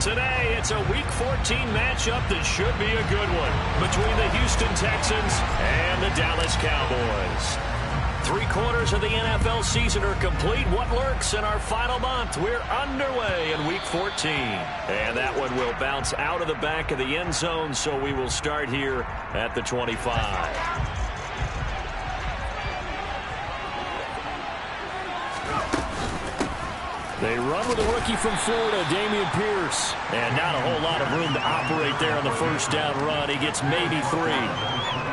Today, it's a Week 14 matchup that should be a good one between the Houston Texans and the Dallas Cowboys. 3/4 of the NFL season are complete. What lurks in our final month? We're underway in Week 14. And that one will bounce out of the back of the end zone, so we will start here at the 25. They run with a rookie from Florida, Dameon Pierce. And not a whole lot of room to operate there on the first down run. He gets maybe 3.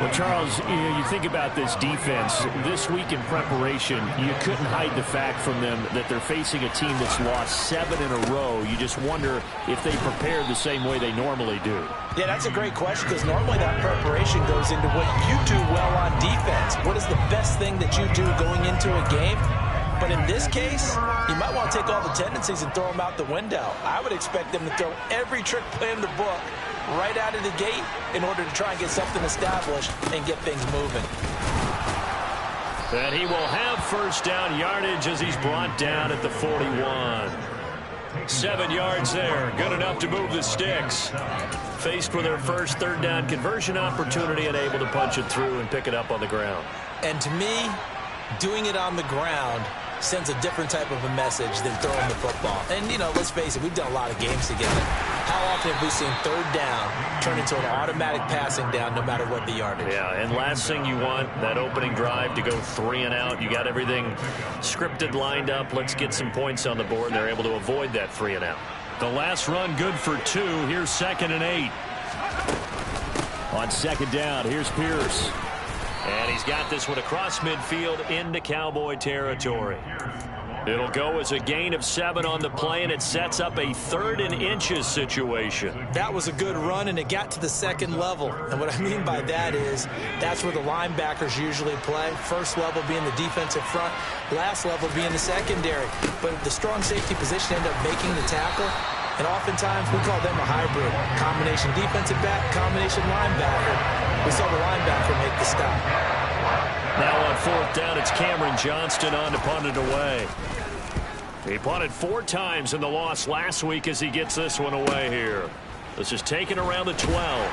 Well, Charles, you think about this defense. This week in preparation, you couldn't hide the fact from them that they're facing a team that's lost 7 in a row. You just wonder if they prepared the same way they normally do. Yeah, that's a great question, because normally that preparation goes into what you do well on defense. What is the best thing that you do going into a game? But in this case, you might want to take all the tendencies and throw them out the window. I would expect them to throw every trick play in the book right out of the gate in order to try and get something established and get things moving. And he will have first down yardage as he's brought down at the 41. 7 yards there. Good enough to move the sticks. Faced with their first third down conversion opportunity and able to punch it through and pick it up on the ground. And to me, doing it on the ground sends a different type of a message than throwing the football. And, you know, let's face it, we've done a lot of games together. How often have we seen third down turn into an automatic passing down no matter what the yardage? Yeah, and last thing you want, that opening drive to go 3 and out. You got everything scripted, lined up. Let's get some points on the board. They're able to avoid that 3 and out. The last run good for 2. Here's 2nd and 8. On second down, here's Pierce. And he's got this one across midfield into Cowboy territory. It'll go as a gain of 7 on the play, and it sets up a 3rd and inches situation. That was a good run, and it got to the second level. And what I mean by that is that's where the linebackers usually play. First level being the defensive front, last level being the secondary. But the strong safety position ended up making the tackle. And oftentimes we call them a hybrid. Combination defensive back, combination linebacker. We saw the linebacker make the stop. Now on 4th down, it's Cameron Johnston on to punt it away. He punted 4 times in the loss last week as he gets this one away here. This is taken around the 12.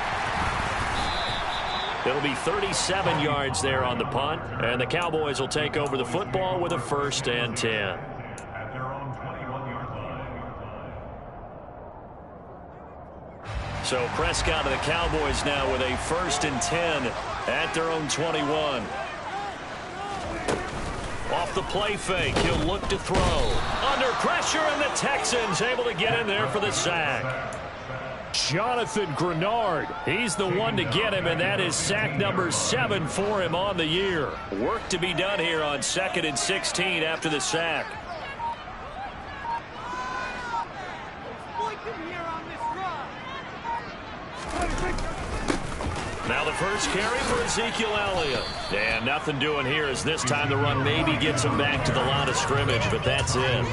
It'll be 37 yards there on the punt, and the Cowboys will take over the football with a 1st and 10. So Prescott of the Cowboys now with a 1st and 10 at their own 21. Off the play fake, he'll look to throw. Under pressure, and the Texans able to get in there for the sack. Jonathan Grenard. He's the one to get him, and that is sack number 7 for him on the year. Work to be done here on 2nd and 16 after the sack. Now the first carry for Ezekiel Elliott. And nothing doing here as this time the run maybe gets him back to the line of scrimmage, but that's it.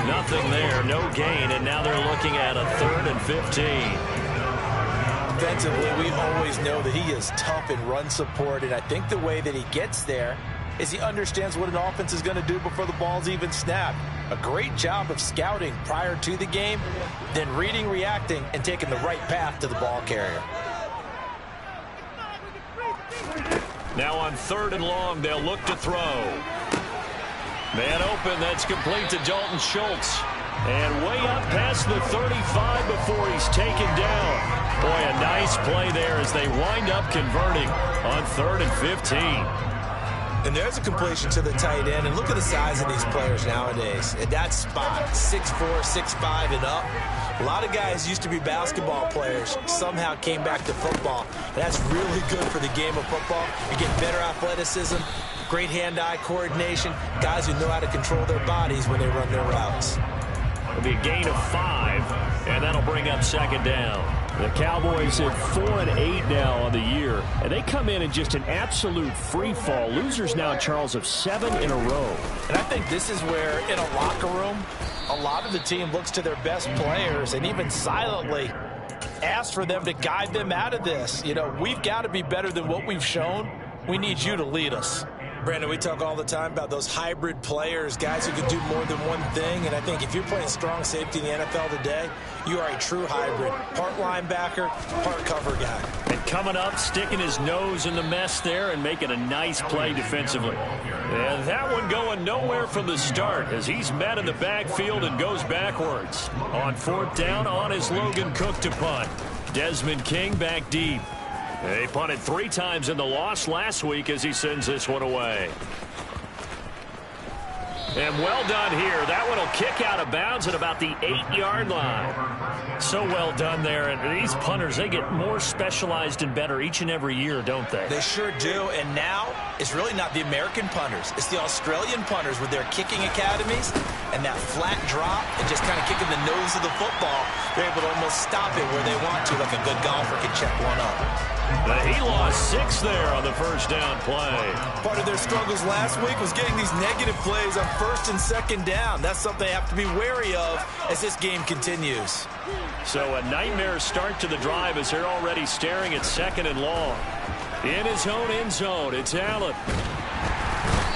Nothing there, no gain, and now they're looking at a 3rd and 15. Defensively, we always know that he is tough in run support, and I think the way that he gets there is he understands what an offense is going to do before the ball's even snapped. A great job of scouting prior to the game, then reading, reacting, and taking the right path to the ball carrier. Now on 3rd and long, they'll look to throw. Man open, that's complete to Dalton Schultz. And way up past the 35 before he's taken down. Boy, a nice play there as they wind up converting on 3rd and 15. And there's a completion to the tight end. And look at the size of these players nowadays. At that spot, 6'4", 6'5", and up. A lot of guys used to be basketball players, somehow came back to football. And that's really good for the game of football. You get better athleticism, great hand-eye coordination, guys who know how to control their bodies when they run their routes. It'll be a gain of 5, and that'll bring up 2nd down. The Cowboys at 4 and 8 now on the year, and they come in just an absolute free fall. Losers now, Charles, of 7 in a row. And I think this is where, in a locker room, a lot of the team looks to their best players and even silently asks for them to guide them out of this. You know, we've got to be better than what we've shown. We need you to lead us. Brandon, we talk all the time about those hybrid players, guys who can do more than one thing. And I think if you're playing strong safety in the NFL today, you are a true hybrid. Part linebacker, part cover guy. And coming up, sticking his nose in the mess there and making a nice play defensively. And that one going nowhere from the start as he's met in the backfield and goes backwards. On 4th down, on is Logan Cook to punt. Desmond King back deep. They punted 3 times in the loss last week as he sends this one away. And well done here. That one will kick out of bounds at about the 8-yard line. So well done there. And these punters, they get more specialized and better each and every year, don't they? They sure do. And now it's really not the American punters. It's the Australian punters with their kicking academies and that flat drop and just kind of kicking the nose of the football. They're able to almost stop it where they want to, like a good golfer can check one up. He lost 6 there on the first down play. Part of their struggles last week was getting these negative plays on 1st and 2nd down. That's something they have to be wary of as this game continues. So a nightmare start to the drive as they're already staring at 2nd and long. In his own end zone, it's Allen.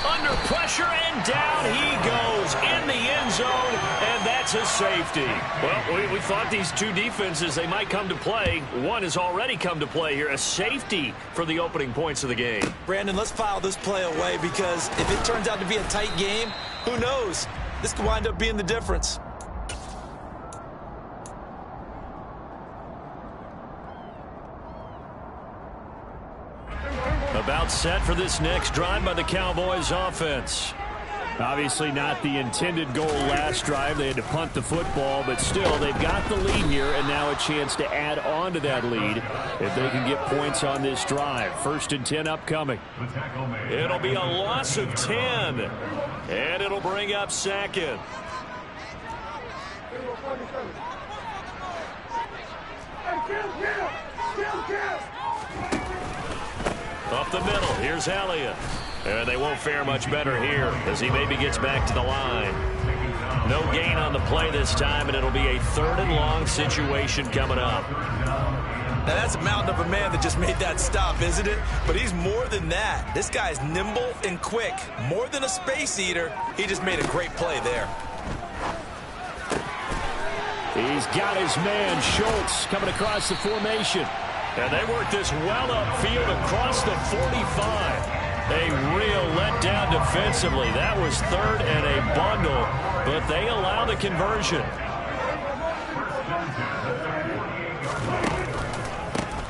Under pressure, and down he goes in the end zone, and that's a safety. Well, we thought these two defenses, they might come to play. One has already come to play here, a safety for the opening points of the game. Brandon, let's file this play away because if it turns out to be a tight game, who knows? This could wind up being the difference. About set for this next drive by the Cowboys offense. Obviously not the intended goal last drive. They had to punt the football, but still they've got the lead here and now a chance to add on to that lead if they can get points on this drive. 1st and 10 upcoming. It'll be a loss of 10, and it'll bring up 2nd. Up the middle, here's Elliott. And they won't fare much better here as he maybe gets back to the line. No gain on the play this time, and it'll be a 3rd and long situation coming up. Now that's a mountain of a man that just made that stop, isn't it? But he's more than that. This guy's nimble and quick. More than a space eater, he just made a great play there. He's got his man, Schultz, coming across the formation. And they work this well upfield across the 45. A real letdown defensively. That was 3rd and a bundle, but they allow the conversion.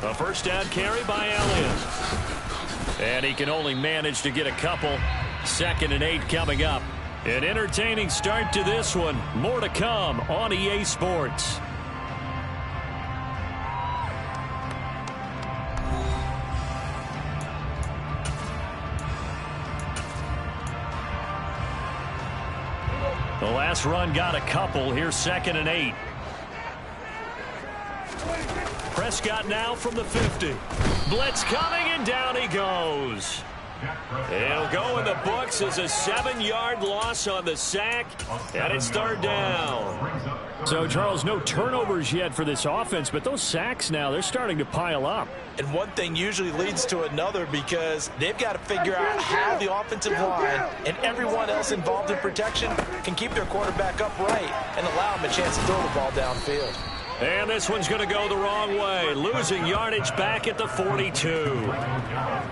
A 1st down carry by Elliott. And he can only manage to get a couple. 2nd and 8 coming up. An entertaining start to this one. More to come on EA Sports. The last run got a couple. Here's 2nd and 8. Prescott now from the 50. Blitz coming, and down he goes. It'll go in the books as a 7-yard loss on the sack, and it's 3rd down. So, Charles, no turnovers yet for this offense, but those sacks now, they're starting to pile up. And one thing usually leads to another because they've got to figure out how the offensive line and everyone else involved in protection can keep their quarterback upright and allow him a chance to throw the ball downfield. And this one's going to go the wrong way. Losing yardage back at the 42.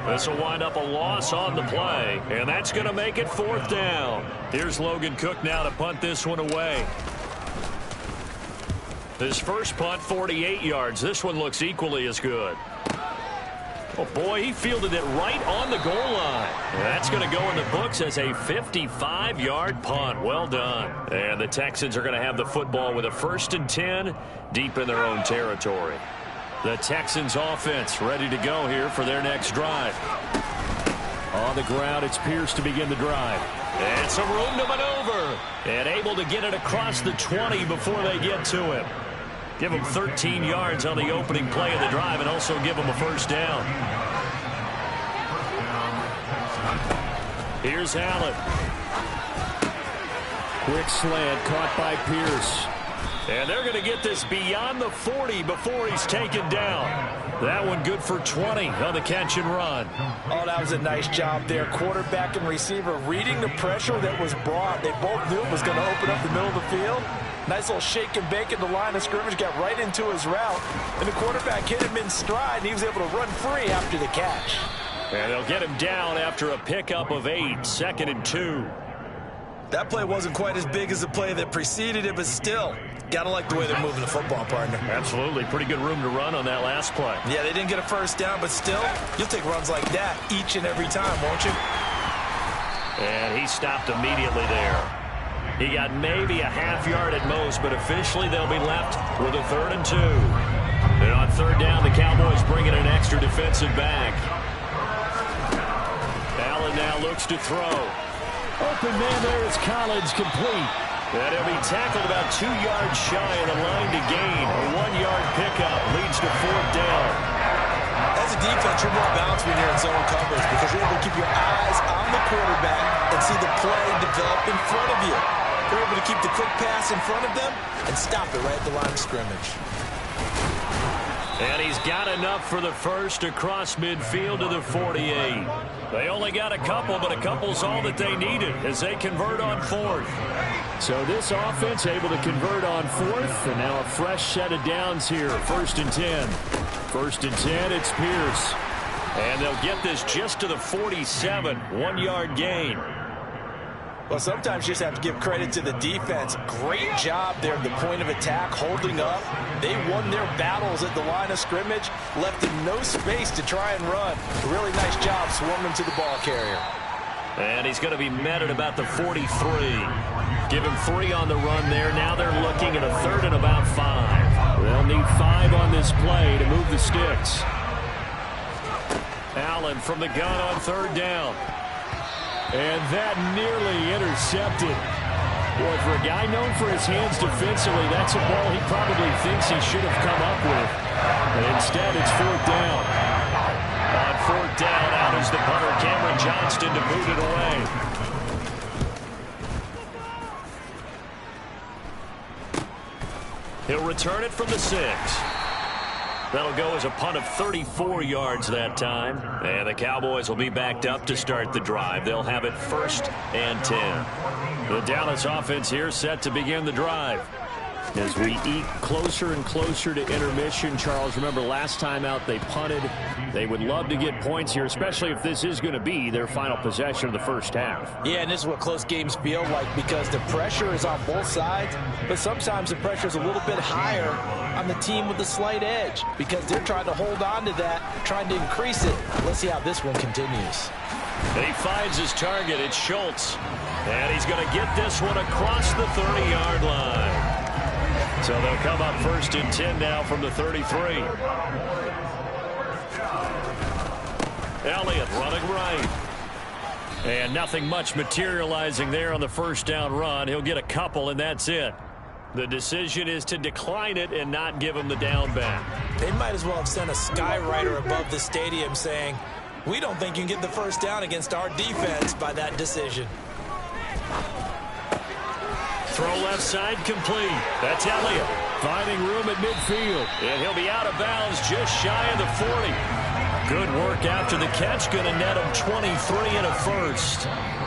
This will wind up a loss on the play, and that's going to make it 4th down. Here's Logan Cook now to punt this one away. His first punt, 48 yards. This one looks equally as good. Oh, boy, he fielded it right on the goal line. That's going to go in the books as a 55-yard punt. Well done. And the Texans are going to have the football with a 1st and 10 deep in their own territory. The Texans offense ready to go here for their next drive. On the ground, it's Pierce to begin the drive. And some room to maneuver. And able to get it across the 20 before they get to him. Give him 13 yards on the opening play of the drive and also give him a 1st down. Here's Allen. Quick slant caught by Pierce. And they're going to get this beyond the 40 before he's taken down. That one good for 20 on the catch and run. Oh, that was a nice job there. Quarterback and receiver reading the pressure that was brought. They both knew it was going to open up the middle of the field. Nice little shake and bake at the line of scrimmage, got right into his route. And the quarterback hit him in stride, and he was able to run free after the catch. And they'll get him down after a pickup of 8, 2nd and 2. That play wasn't quite as big as the play that preceded it, but still, gotta like the way they're moving the football, partner. Absolutely. Pretty good room to run on that last play. Yeah, they didn't get a first down, but still, you'll take runs like that each and every time, won't you? And he stopped immediately there. He got maybe a half yard at most, but officially they'll be left with a 3rd and 2. And on 3rd down, the Cowboys bring in an extra defensive back. Allen now looks to throw. Open man there is Collins, complete. And he'll be tackled about 2 yards shy of the line to gain. A 1-yard pickup leads to 4th down. As a defense, you're more balanced when you're in zone coverage because you're able to keep your eyes on the quarterback and see the play develop in front of you. You're able to keep the quick pass in front of them and stop it right at the line of scrimmage. And he's got enough for the first across midfield to the 48. They only got a couple, but a couple's all that they needed as they convert on 4th. So this offense able to convert on 4th, and now a fresh set of downs here. 1st and 10. 1st and 10, it's Pierce. And they'll get this just to the 47, 1-yard gain. Well, sometimes you just have to give credit to the defense. Great job there at the point of attack, holding up. They won their battles at the line of scrimmage, left them no space to try and run. Really nice job swarming to the ball carrier. And he's going to be met at about the 43. Give him 3 on the run there. Now they're looking at a 3rd and about 5. They'll need 5 on this play to move the sticks. Allen from the gun on 3rd down. And that nearly intercepted. Boy, for a guy known for his hands defensively, that's a ball he probably thinks he should have come up with. But instead, it's 4th down. On 4th down, out is the punter, Cameron Johnston, to boot it away. He'll return it from the 6. That'll go as a punt of 34 yards that time. And the Cowboys will be backed up to start the drive. They'll have it 1st and 10. The Dallas offense here set to begin the drive. As we eke closer and closer to intermission, Charles, remember last time out they punted. They would love to get points here, especially if this is going to be their final possession of the first half. Yeah, and this is what close games feel like because the pressure is on both sides, but sometimes the pressure is a little bit higher on the team with the slight edge because they're trying to hold on to that, trying to increase it. Let's see how this one continues. And he finds his target. It's Schultz. And he's going to get this one across the 30-yard line. So they'll come up 1st and 10 now from the 33. Elliott running right. And nothing much materializing there on the 1st down run. He'll get a couple, and that's it. The decision is to decline it and not give him the down back. They might as well have sent a skywriter above the stadium saying, we don't think you can get the 1st down against our defense by that decision. Throw left side complete. That's Elliott. Finding room at midfield. And he'll be out of bounds just shy of the 40. Good work after the catch. Going to net him 23 and a first.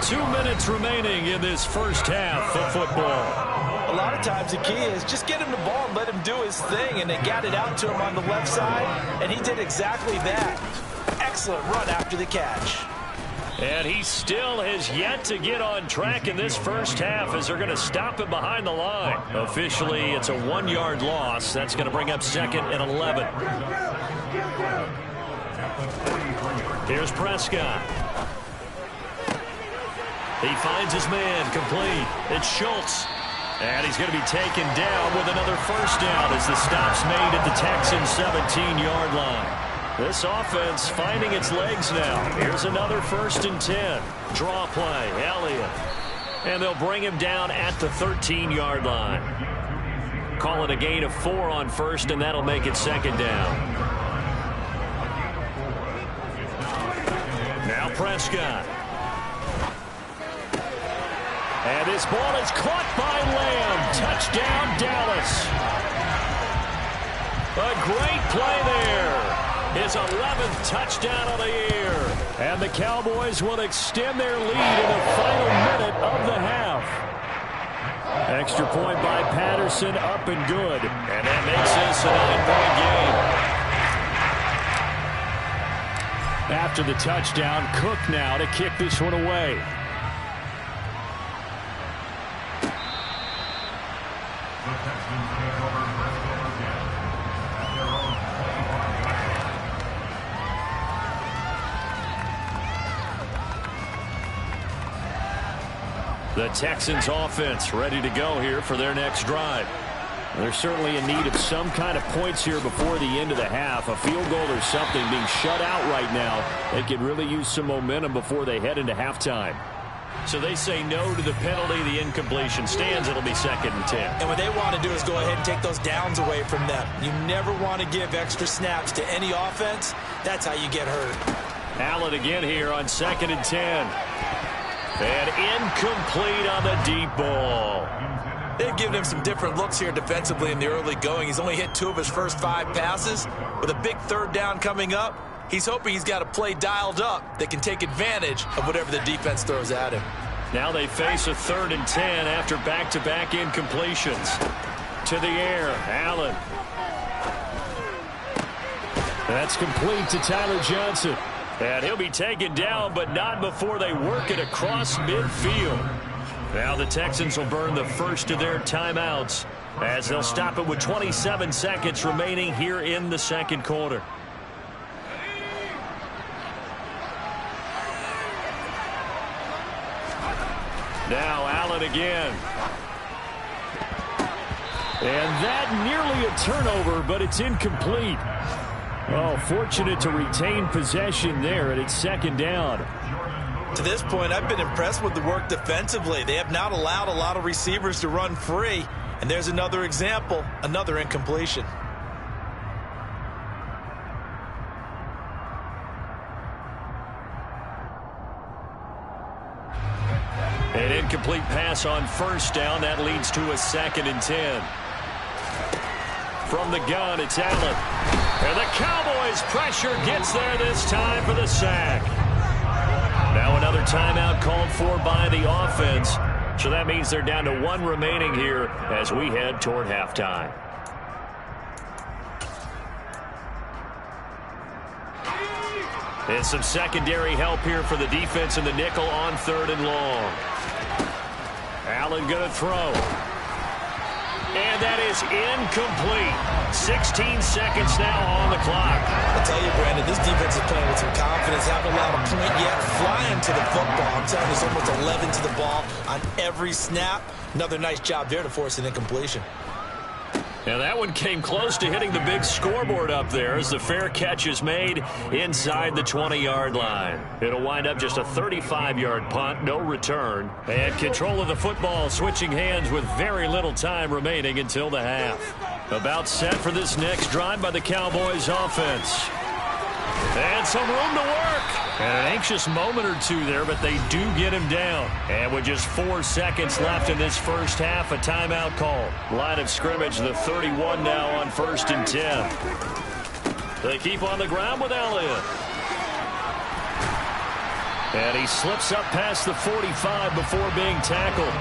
2 minutes remaining in this first half of football. A lot of times the key is just get him the ball and let him do his thing. And they got it out to him on the left side. And he did exactly that. Excellent run after the catch. And he still has yet to get on track in this first half as they're going to stop him behind the line. Officially, it's a 1-yard loss. That's going to bring up 2nd and 11. Here's Prescott. He finds his man complete. It's Schultz. And he's going to be taken down with another 1st down as the stop's made at the Texans' 17-yard line. This offense finding its legs now. Here's another 1st and 10. Draw play, Elliott. And they'll bring him down at the 13-yard line. Call it a gain of 4 on 1st, and that'll make it 2nd down. Now Prescott. And this ball is caught by Lamb. touchdown, Dallas. A great play there. His 11th touchdown of the year. And the Cowboys will extend their lead in the final minute of the half. Extra point by Patterson, up and good. And that makes this a 9-point game. After the touchdown, Cook now to kick this one away. The Texans offense ready to go here for their next drive. They're certainly in need of some kind of points here before the end of the half. A field goal or something being shut out right now. They could really use some momentum before they head into halftime. So they say no to the penalty. The incompletion stands. It'll be 2nd and 10. And what they want to do is go ahead and take those downs away from them. You never want to give extra snaps to any offense. That's how you get hurt. Allen again here on 2nd and 10. And incomplete on the deep ball. They've given him some different looks here defensively in the early going. He's only hit 2 of his first 5 passes. With a big 3rd down coming up, he's hoping he's got a play dialed up that can take advantage of whatever the defense throws at him. Now they face a 3rd and 10 after back-to-back incompletions. To the air, Allen. That's complete to Tyler Johnson. And he'll be taken down, but not before they work it across midfield. Now the Texans will burn the first of their timeouts as they'll stop it with 27 seconds remaining here in the 2nd quarter. Now Allen again. And that nearly a turnover, but it's incomplete. Oh, fortunate to retain possession there, and it's 2nd down. To this point, I've been impressed with the work defensively. They have not allowed a lot of receivers to run free. And there's another example, another incompletion. An incomplete pass on 1st down. That leads to a 2nd and 10. From the gun, it's Allen. And the Cowboys' pressure gets there this time for the sack. Now another timeout called for by the offense. So that means they're down to 1 remaining here as we head toward halftime. And some secondary help here for the defense in the nickel on 3rd and long. Allen going to throw. And that is incomplete. 16 seconds now on the clock. I'll tell you, Brandon, this defense is playing with some confidence. Haven't allowed a point yet. Flying to the football. I'm telling you, there's almost 11 to the ball on every snap. Another nice job there to force an incompletion. And that one came close to hitting the big scoreboard up there as the fair catch is made inside the 20-yard line. It'll wind up just a 35-yard punt, no return. And control of the football switching hands with very little time remaining until the half. About set for this next drive by the Cowboys offense. And some room to work. And an anxious moment or two there, but they do get him down. And with just 4 seconds left in this first half, a timeout call. Line of scrimmage, the 31 now on 1st and 10. They keep on the ground with Elliott. And he slips up past the 45 before being tackled.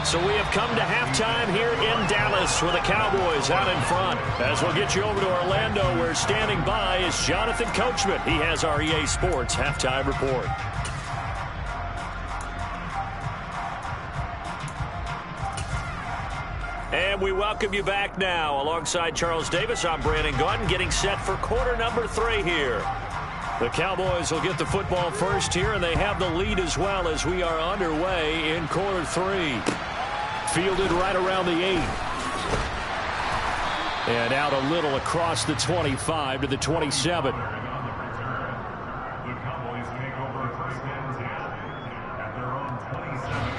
So we have come to halftime here in Dallas with the Cowboys out in front. As we'll get you over to Orlando, where standing by is Jonathan Coachman. He has our EA Sports halftime report. And we welcome you back now. Alongside Charles Davis, I'm Brandon Gaudin, getting set for quarter number 3 here. The Cowboys will get the football first here, and they have the lead as well as we are underway in quarter 3. Fielded right around the 8. And out a little across the 25 to the 27.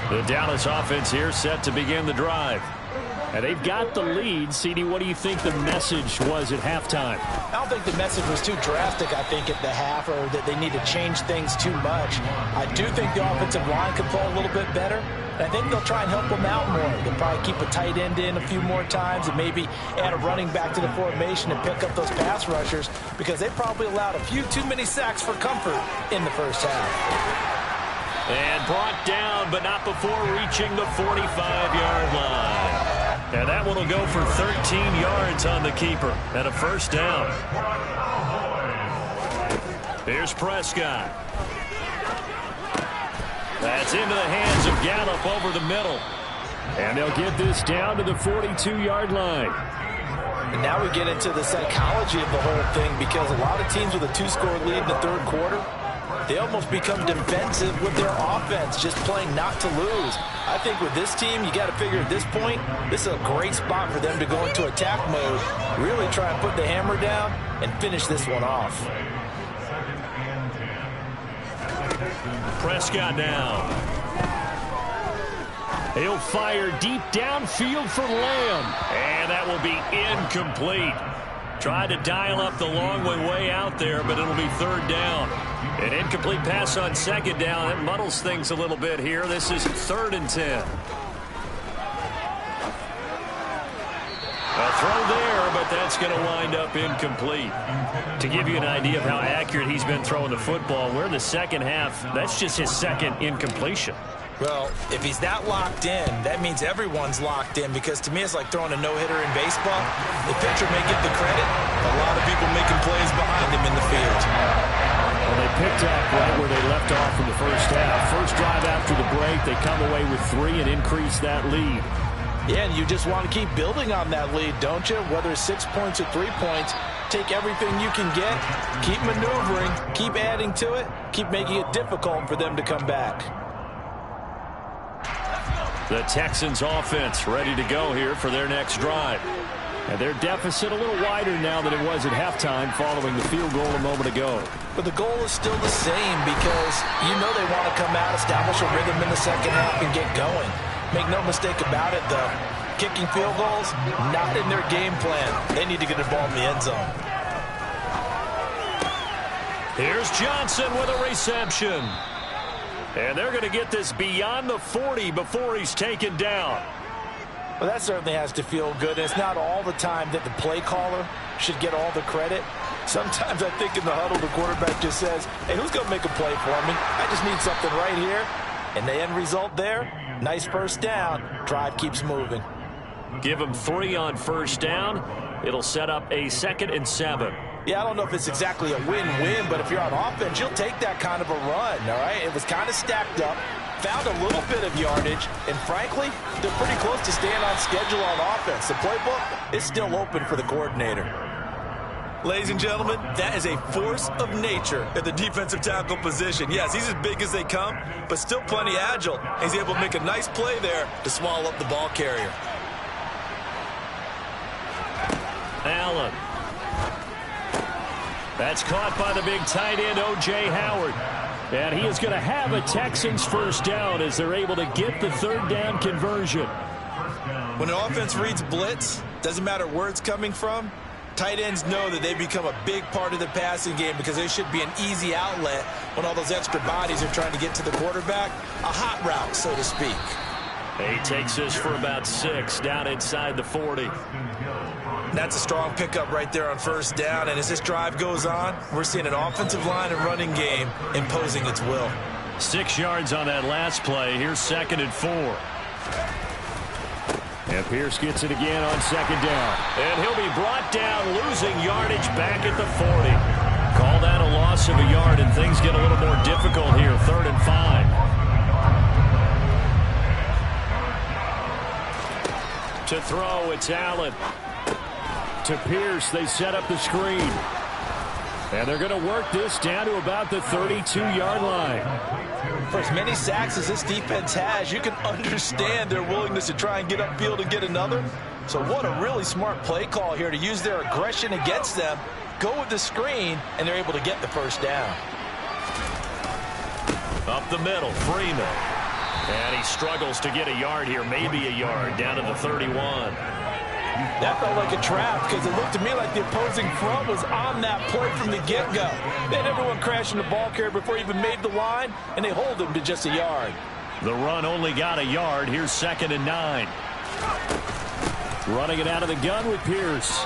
The Dallas offense here set to begin the drive. And they've got the lead. CD, what do you think the message was at halftime? I don't think the message was too drastic, I think, at the half, or that they need to change things too much. I do think the offensive line could play a little bit better. And I think they'll try and help them out more. They'll probably keep a tight end in a few more times and maybe add a running back to the formation and pick up those pass rushers, because they probably allowed a few too many sacks for comfort in the first half. And brought down, but not before reaching the 45-yard line. And that one will go for 13 yards on the keeper and a first down. Here's Prescott. That's into the hands of Gallup over the middle. And they'll get this down to the 42-yard line. And now we get into the psychology of the whole thing, because a lot of teams with a 2-score lead in the third quarter, they almost become defensive with their offense, just playing not to lose. I think with this team, you got to figure at this point, this is a great spot for them to go into attack mode, really try and put the hammer down and finish this one off. Prescott now. He'll fire deep downfield for Lamb. And that will be incomplete. Tried to dial up the long way out there, but it'll be third down. An incomplete pass on second down. That muddles things a little bit here. This is 3rd and 10. A throw there, but that's going to wind up incomplete. To give you an idea of how accurate he's been throwing the football, we're in the second half. That's just his second incompletion. Well, if he's not locked in, that means everyone's locked in, because to me it's like throwing a no-hitter in baseball. The pitcher may get the credit, a lot of people making plays behind him in the field. Well, they picked up right where they left off in the first half. First drive after the break, they come away with 3 and increase that lead. Yeah, and you just want to keep building on that lead, don't you? Whether it's 6 points or 3 points, take everything you can get, keep maneuvering, keep adding to it, keep making it difficult for them to come back. The Texans offense ready to go here for their next drive. And their deficit a little wider now than it was at halftime following the field goal a moment ago. But the goal is still the same, because you know they want to come out, establish a rhythm in the second half, and get going. Make no mistake about it, though. Kicking field goals, not in their game plan. They need to get the ball in the end zone. Here's Johnson with a reception. And they're going to get this beyond the 40 before he's taken down. Well, that certainly has to feel good. And it's not all the time that the play caller should get all the credit. Sometimes I think in the huddle, the quarterback just says, hey, who's going to make a play for me? I just need something right here. And the end result there, nice first down. Drive keeps moving. Give him 3 on first down. It'll set up a 2nd and 7. Yeah, I don't know if it's exactly a win-win, but if you're on offense, you'll take that kind of a run, all right? It was kind of stacked up, found a little bit of yardage, and frankly, they're pretty close to staying on schedule on offense. The playbook is still open for the coordinator. Ladies and gentlemen, that is a force of nature at the defensive tackle position. Yes, he's as big as they come, but still plenty agile. He's able to make a nice play there to swallow up the ball carrier. Allen. That's caught by the big tight end, O.J. Howard. And he is going to have a Texans first down as they're able to get the 3rd down conversion. When an offense reads blitz, doesn't matter where it's coming from, tight ends know that they become a big part of the passing game, because they should be an easy outlet when all those extra bodies are trying to get to the quarterback. A hot route, so to speak. He takes this for about 6 down inside the 40. That's a strong pickup right there on first down. And as this drive goes on, we're seeing an offensive line and running game imposing its will. 6 yards on that last play. Here's 2nd and 4. And Pierce gets it again on 2nd down. And he'll be brought down, losing yardage back at the 40. Call that a loss of a yard, and things get a little more difficult here. 3rd and 5. To throw, it's Allen. To Pierce, they set up the screen. And they're going to work this down to about the 32-yard line. For as many sacks as this defense has, you can understand their willingness to try and get upfield and get another. So what a really smart play call here to use their aggression against them, go with the screen, and they're able to get the first down. Up the middle, Freeman. And he struggles to get a yard here, maybe a yard, down to the 31. That felt like a trap because it looked to me like the opposing front was on that play from the get-go. They had everyone crashing the ball carrier before he even made the line, and they hold him to just a yard. The run only got a yard. Here's 2nd and 9. Running it out of the gun with Pierce.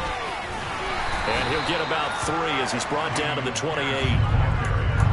And he'll get about 3 as he's brought down to the 28.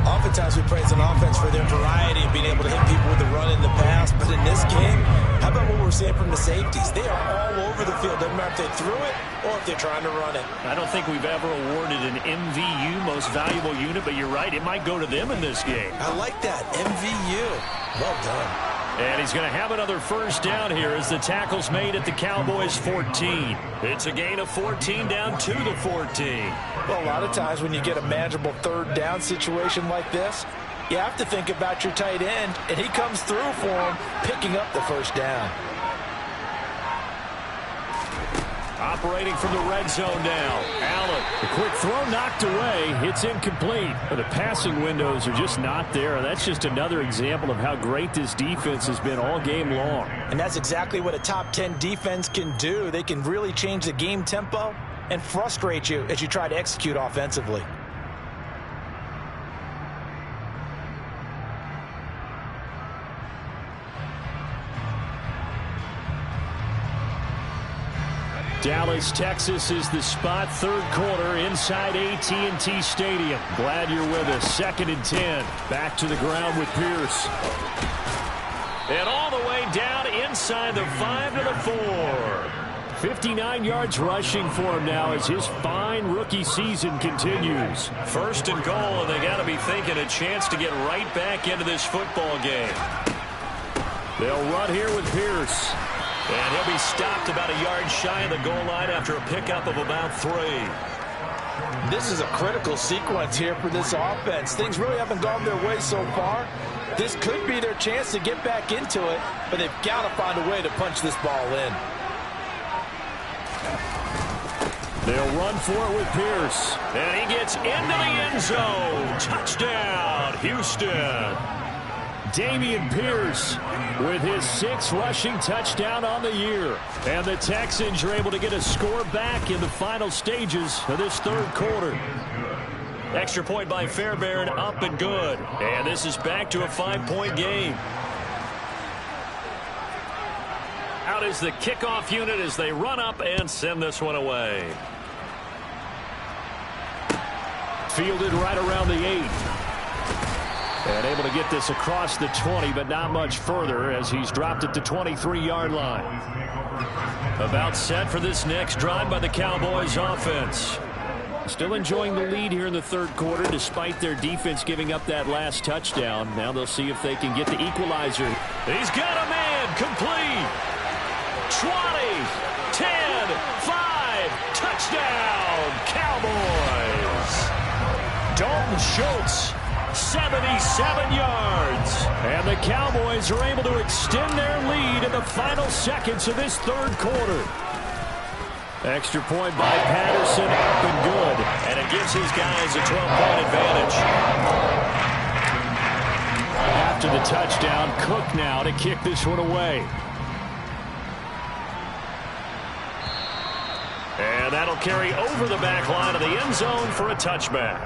Oftentimes we praise an offense for their variety of being able to hit people with the run in the pass. But in this game, how about what we're seeing from the safeties? They are all over the field. Doesn't matter if they threw it or if they're trying to run it. I don't think we've ever awarded an MVU, most valuable unit, but you're right. It might go to them in this game. I like that. MVU. Well done. And he's going to have another first down here as the tackle's made at the Cowboys' 14. It's a gain of 14 down to the 14. Well, a lot of times when you get a manageable third down situation like this, you have to think about your tight end, and he comes through for him, picking up the first down. Operating from the red zone now. Allen. The quick throw knocked away. It's incomplete. But the passing windows are just not there. And that's just another example of how great this defense has been all game long. And that's exactly what a top 10 defense can do. They can really change the game tempo and frustrate you as you try to execute offensively. Dallas, Texas is the spot. 3rd quarter inside AT&T Stadium. Glad you're with us. 2nd and 10. Back to the ground with Pierce. And all the way down inside the 5 to the 4. 59 yards rushing for him now as his fine rookie season continues. 1st and goal, and they got to be thinking a chance to get right back into this football game. They'll run here with Pierce. And he'll be stopped about a yard shy of the goal line after a pickup of about 3. This is a critical sequence here for this offense. Things really haven't gone their way so far. This could be their chance to get back into it, but they've got to find a way to punch this ball in. They'll run for it with Pierce. And he gets into the end zone. Touchdown, Houston. Dameon Pierce with his 6th rushing touchdown on the year. And the Texans are able to get a score back in the final stages of this 3rd quarter. Extra point by Fairbairn, up and good. And this is back to a 5-point game. Out is the kickoff unit as they run up and send this one away. Fielded right around the 8. And able to get this across the 20, but not much further as he's dropped at the 23-yard line. About set for this next drive by the Cowboys offense. Still enjoying the lead here in the 3rd quarter despite their defense giving up that last touchdown. Now they'll see if they can get the equalizer. He's got a man complete. 20, 10, 5, touchdown, Cowboys. Dalton Schultz. 77 yards. And the Cowboys are able to extend their lead in the final seconds of this 3rd quarter. Extra point by Patterson, up and good. And it gives his guys a 12-point advantage. After the touchdown, Cook now to kick this one away. And that'll carry over the back line of the end zone for a touchback.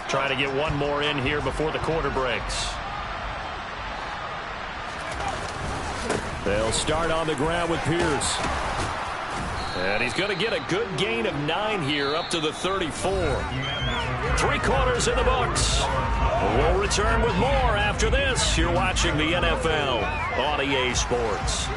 Trying to get one more in here before the quarter breaks. They'll start on the ground with Pierce. And he's going to get a good gain of 9 here up to the 34. 3 quarters in the books. We'll return with more after this. You're watching the NFL on EA Sports.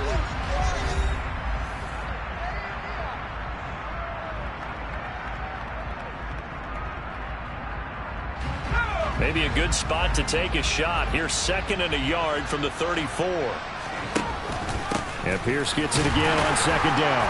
Maybe a good spot to take a shot. Here's 2nd and a yard from the 34. And Pierce gets it again on 2nd down.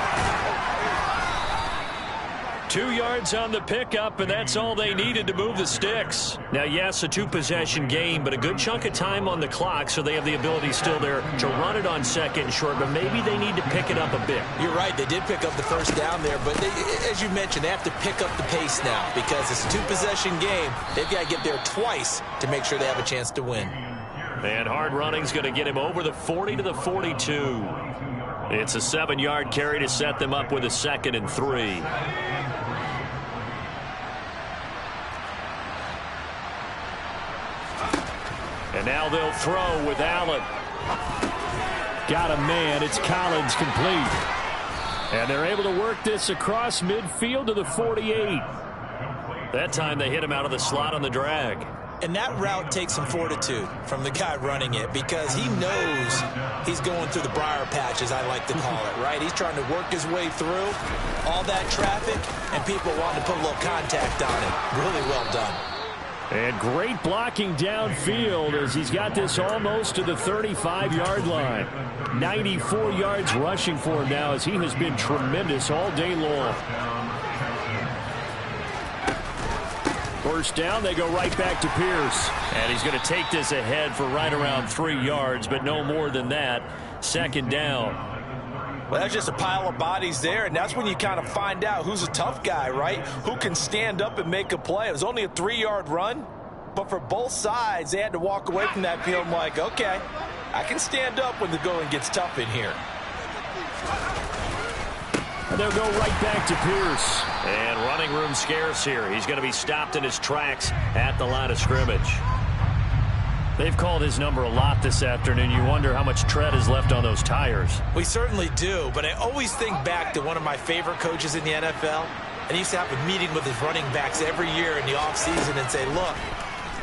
2 yards on the pickup, and that's all they needed to move the sticks. Now, yes, a 2-possession game, but a good chunk of time on the clock, so they have the ability still there to run it on 2nd and short, but maybe they need to pick it up a bit. You're right. They did pick up the first down there, but as you mentioned, they have to pick up the pace now because it's a 2-possession game. They've got to get there twice to make sure they have a chance to win. And hard running's going to get him over the 40 to the 42. It's a 7-yard carry to set them up with a 2nd and 3. And now they'll throw with Allen. Got a man. It's Collins complete. And they're able to work this across midfield to the 48. That time they hit him out of the slot on the drag. And that route takes some fortitude from the guy running it because he knows he's going through the briar patch, as I like to call it, right? He's trying to work his way through all that traffic, and people wanting to put a little contact on it. Really well done. And great blocking downfield as he's got this almost to the 35-yard line. 94 yards rushing for him now as he has been tremendous all day long. First down, they go right back to Pierce. And he's going to take this ahead for right around 3 yards, but no more than that. 2nd down. Well, that's just a pile of bodies there, and that's when you kind of find out who's a tough guy, right? Who can stand up and make a play. It was only a 3-yard run, but for both sides, they had to walk away from that field like, okay, I can stand up when the going gets tough in here. And they'll go right back to Pierce. And running room scarce here. He's going to be stopped in his tracks at the line of scrimmage. They've called his number a lot this afternoon. You wonder how much tread is left on those tires. We certainly do, but I always think back to one of my favorite coaches in the NFL. And he used to have a meeting with his running backs every year in the offseason and say, look,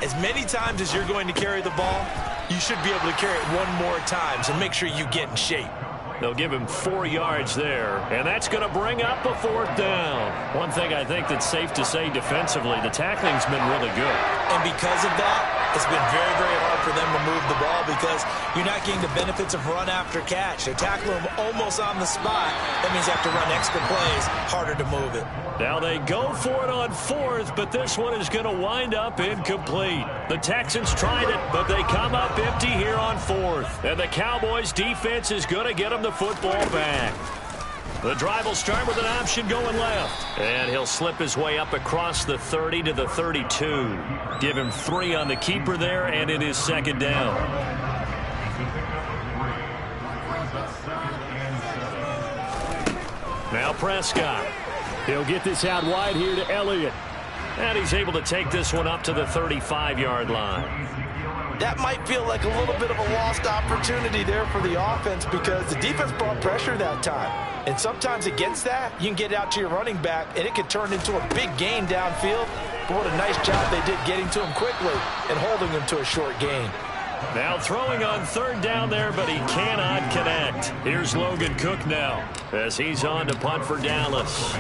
as many times as you're going to carry the ball, you should be able to carry it one more time, so make sure you get in shape. They'll give him 4 yards there, and that's going to bring up a 4th down. One thing I think that's safe to say defensively, the tackling's been really good. And because of that, it's been very, very hard for them to move the ball because you're not getting the benefits of run after catch. They tackle him almost on the spot. That means you have to run extra plays, harder to move it. Now they go for it on 4th, but this one is going to wind up incomplete. The Texans tried it, but they come up empty here on 4th. And the Cowboys defense is going to get them the football back. The drive will start with an option going left. And he'll slip his way up across the 30 to the 32. Give him 3 on the keeper there, and it is 2nd down. Now Prescott. He'll get this out wide here to Elliott. And he's able to take this one up to the 35-yard line. That might feel like a little bit of a lost opportunity there for the offense because the defense brought pressure that time. And sometimes against that, you can get out to your running back, and it could turn into a big gain downfield. But what a nice job they did getting to him quickly and holding him to a short gain. Now throwing on 3rd down there, but he cannot connect. Here's Logan Cook now as he's on to punt for Dallas.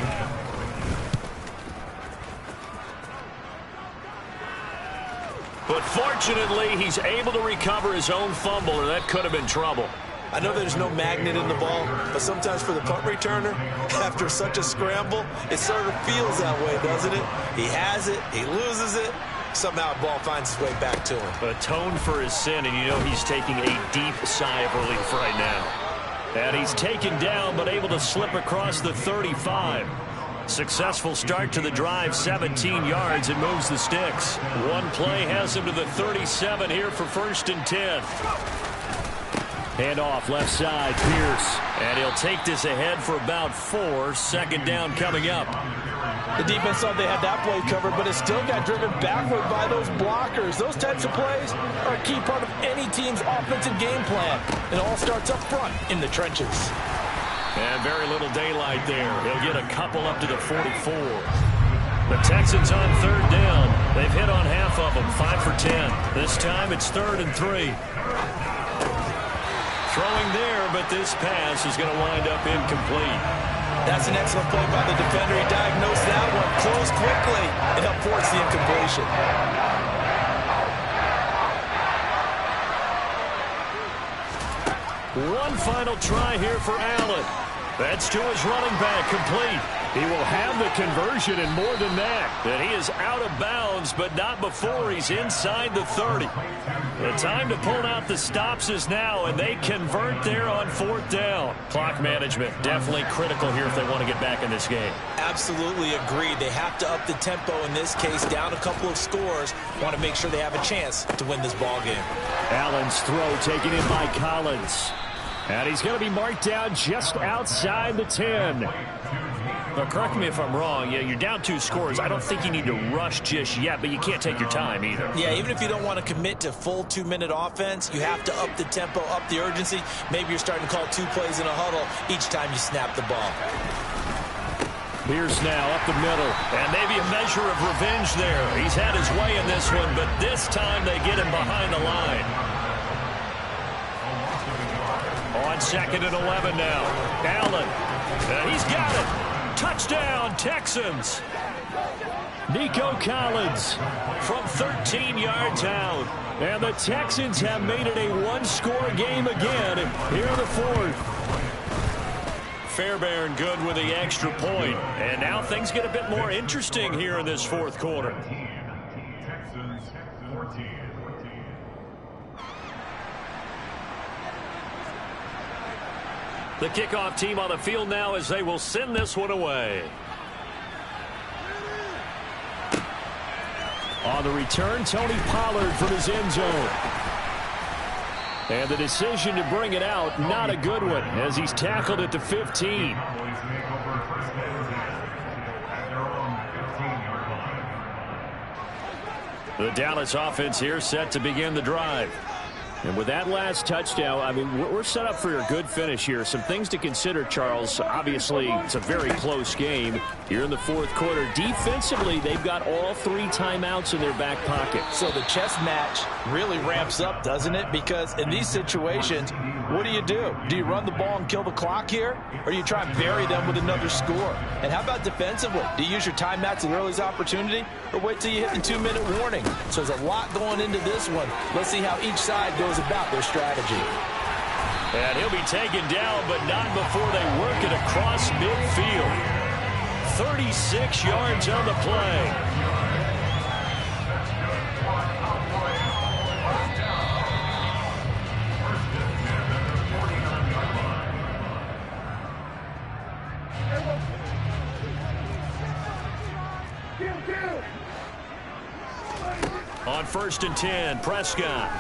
But fortunately, he's able to recover his own fumble, or that could have been trouble. I know there's no magnet in the ball, but sometimes for the punt returner, after such a scramble, it sort of feels that way, doesn't it? He has it, he loses it, somehow the ball finds its way back to him. Atoned for his sin, and you know he's taking a deep sigh of relief right now. And he's taken down, but able to slip across the 35. Successful start to the drive, 17 yards, and moves the sticks. One play has him to the 37 here for 1st and 10. Hand off left side, Pierce. And he'll take this ahead for about 4. 2nd down coming up. The defense thought they had that play covered, but it still got driven backward by those blockers. Those types of plays are a key part of any team's offensive game plan. It all starts up front in the trenches. And very little daylight there. He'll get a couple up to the 44. The Texans on 3rd down. They've hit on half of them, 5 for 10. This time it's 3rd and 3. Throwing there, but this pass is going to wind up incomplete. That's an excellent play by the defender. He diagnosed that one, closed quickly, and helped force the incompletion. One final try here for Allen. That's to his running back, complete. He will have the conversion and more than that. And he is out of bounds, but not before he's inside the 30. The time to pull out the stops is now, and they convert there on 4th down. Clock management, definitely critical here if they want to get back in this game. Absolutely agreed. They have to up the tempo in this case, down a couple of scores. Want to make sure they have a chance to win this ball game. Allen's throw taken in by Collins. And he's going to be marked down just outside the 10. But correct me if I'm wrong. Yeah, you're down 2 scores. I don't think you need to rush just yet, but you can't take your time either. Yeah, even if you don't want to commit to full 2-minute offense, you have to up the tempo, up the urgency. Maybe you're starting to call 2 plays in a huddle each time you snap the ball. Pierce now up the middle. And maybe a measure of revenge there. He's had his way in this one, but this time they get him behind the line. On 2nd and 11 now. Allen. And he's got it. Touchdown, Texans. Nico Collins from 13 yards out. And the Texans have made it a 1-score game again here in the 4th. Fairbairn good with the extra point. And now things get a bit more interesting here in this 4th quarter. The kickoff team on the field now as they will send this one away. On the return, Tony Pollard from his end zone. And the decision to bring it out, not a good one, as he's tackled at the 15. The Dallas offense here set to begin the drive. And with that last touchdown, I mean, we're set up for a good finish here. Some things to consider, Charles. Obviously, it's a very close game here in the 4th quarter. Defensively, they've got all 3 timeouts in their back pocket. So the chess match really ramps up, doesn't it? Because in these situations, what do? Do you run the ball and kill the clock here? Or do you try and bury them with another score? And how about defensively? Do you use your timeouts at earliest opportunity? Or wait till you hit the 2-minute warning? So there's a lot going into this one. Let's see how each side goes about their strategy. And he'll be taken down, but not before they work it across midfield. 36 yards on the play. On 1st and 10, Prescott.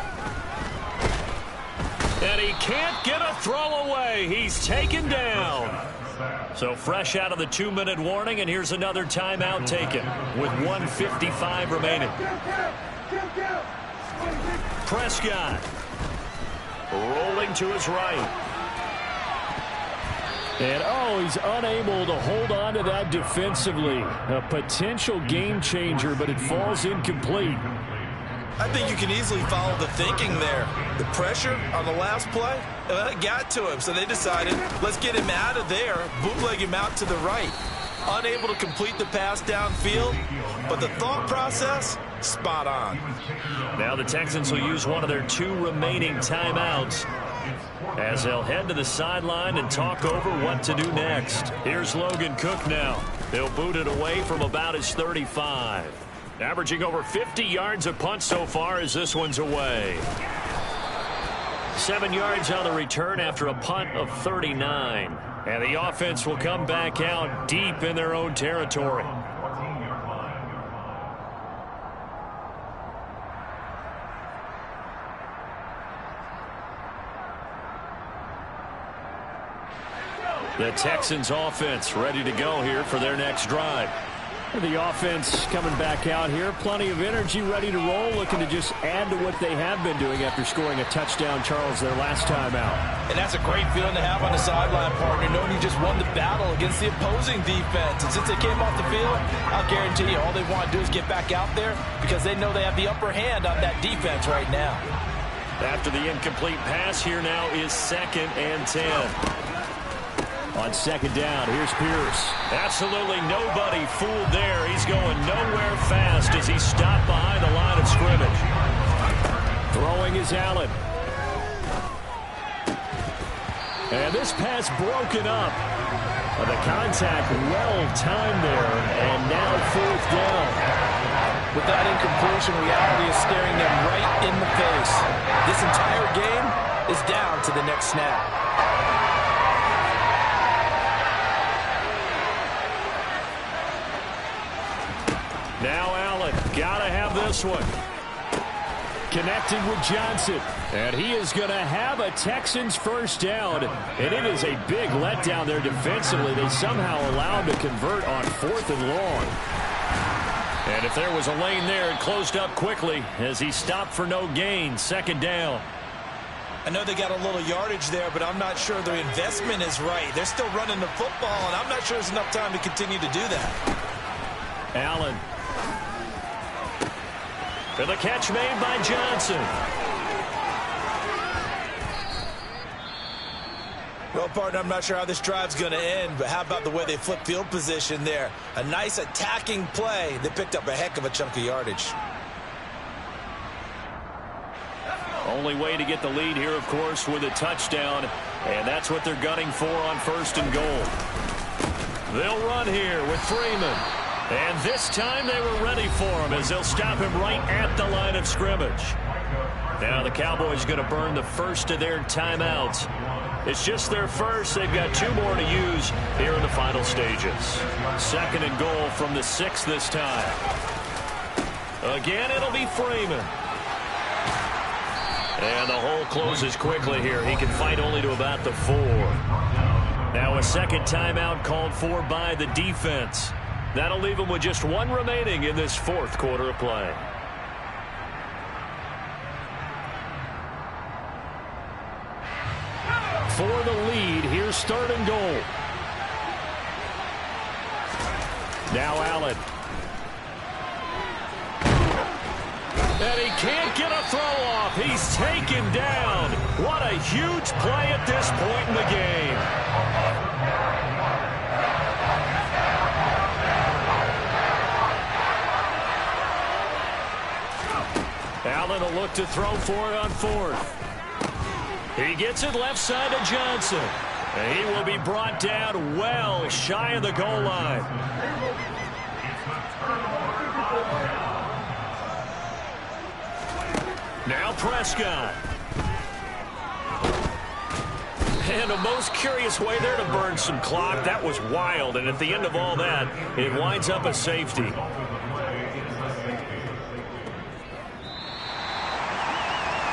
And he can't get a throw away. He's taken down. So fresh out of the 2-minute warning, and here's another timeout taken with 1:55 remaining. Prescott rolling to his right. And, he's unable to hold on to that defensively. A potential game changer, but it falls incomplete. I think you can easily follow the thinking there. The pressure on the last play, it got to him, so they decided, let's get him out of there, bootleg him out to the right. Unable to complete the pass downfield, but the thought process, spot on. Now the Texans will use one of their 2 remaining timeouts as they'll head to the sideline and talk over what to do next. Here's Logan Cook now. He'll boot it away from about his 35. Averaging over 50 yards a punt so far as this one's away. 7 yards on the return after a punt of 39. And the offense will come back out deep in their own territory. The Texans offense ready to go here for their next drive. The offense coming back out here. Plenty of energy, ready to roll, looking to just add to what they have been doing after scoring a touchdown, Charles, their last time out. And that's a great feeling to have on the sideline, partner, knowing you just won the battle against the opposing defense. And since they came off the field, I'll guarantee you all they want to do is get back out there because they know they have the upper hand on that defense right now. After the incomplete pass, here now is 2nd and 10. On 2nd down, here's Pierce. Absolutely nobody fooled there. He's going nowhere fast as he's stopped behind the line of scrimmage. Throwing is Allen. And this pass broken up. The contact well-timed there, and now 4th down. With that incompletion, reality is staring them right in the face. This entire game is down to the next snap. Now Allen, gotta have this one. Connected with Johnson. And he is going to have a Texans first down. And it is a big letdown there defensively. They somehow allowed him to convert on 4th and long. And if there was a lane there, it closed up quickly as he stopped for no gain. 2nd down. I know they got a little yardage there, but I'm not sure their investment is right. They're still running the football, and I'm not sure there's enough time to continue to do that. Allen. And the catch made by Johnson. Well, partner, I'm not sure how this drive's going to end, but how about the way they flip field position there? A nice attacking play that picked up a heck of a chunk of yardage. Only way to get the lead here, of course, with a touchdown, and that's what they're gunning for on 1st and goal. They'll run here with Freeman. And this time they were ready for him as they'll stop him right at the line of scrimmage. Now the Cowboys going to burn the first of their timeouts. It's just their first. They've got 2 more to use here in the final stages. 2nd and goal from the 6 this time. Again, it'll be Freeman. And the hole closes quickly here. He can fight only to about the 4. Now a 2nd timeout called for by the defense. That'll leave him with just 1 remaining in this 4th quarter of play. For the lead, here's 3rd and goal. Now Allen. And he can't get a throw off. He's taken down. What a huge play at this point in the game. Allen will look to throw for it on 4th. He gets it left side to Johnson. And he will be brought down well shy of the goal line. Now Prescott. And a most curious way there to burn some clock. That was wild. And at the end of all that, it winds up a safety.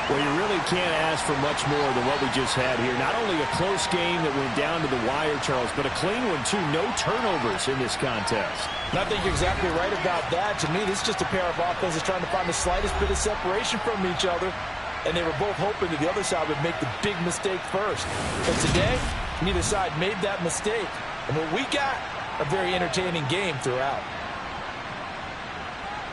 Well, you really can't ask for much more than what we just had here. Not only a close game that went down to the wire, Charles, but a clean one, too. No turnovers in this contest. And I think you're exactly right about that. To me, this is just a pair of offenses trying to find the slightest bit of separation from each other. And they were both hoping that the other side would make the big mistake first. But today, neither side made that mistake. And what we got, a very entertaining game throughout.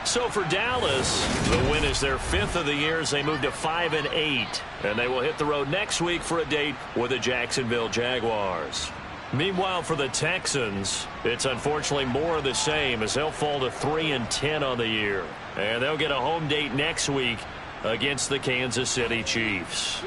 So for Dallas, the win is their 5th of the year as they move to 5-8. And they will hit the road next week for a date with the Jacksonville Jaguars. Meanwhile, for the Texans, it's unfortunately more of the same as they'll fall to 3-10 on the year. And they'll get a home date next week against the Kansas City Chiefs.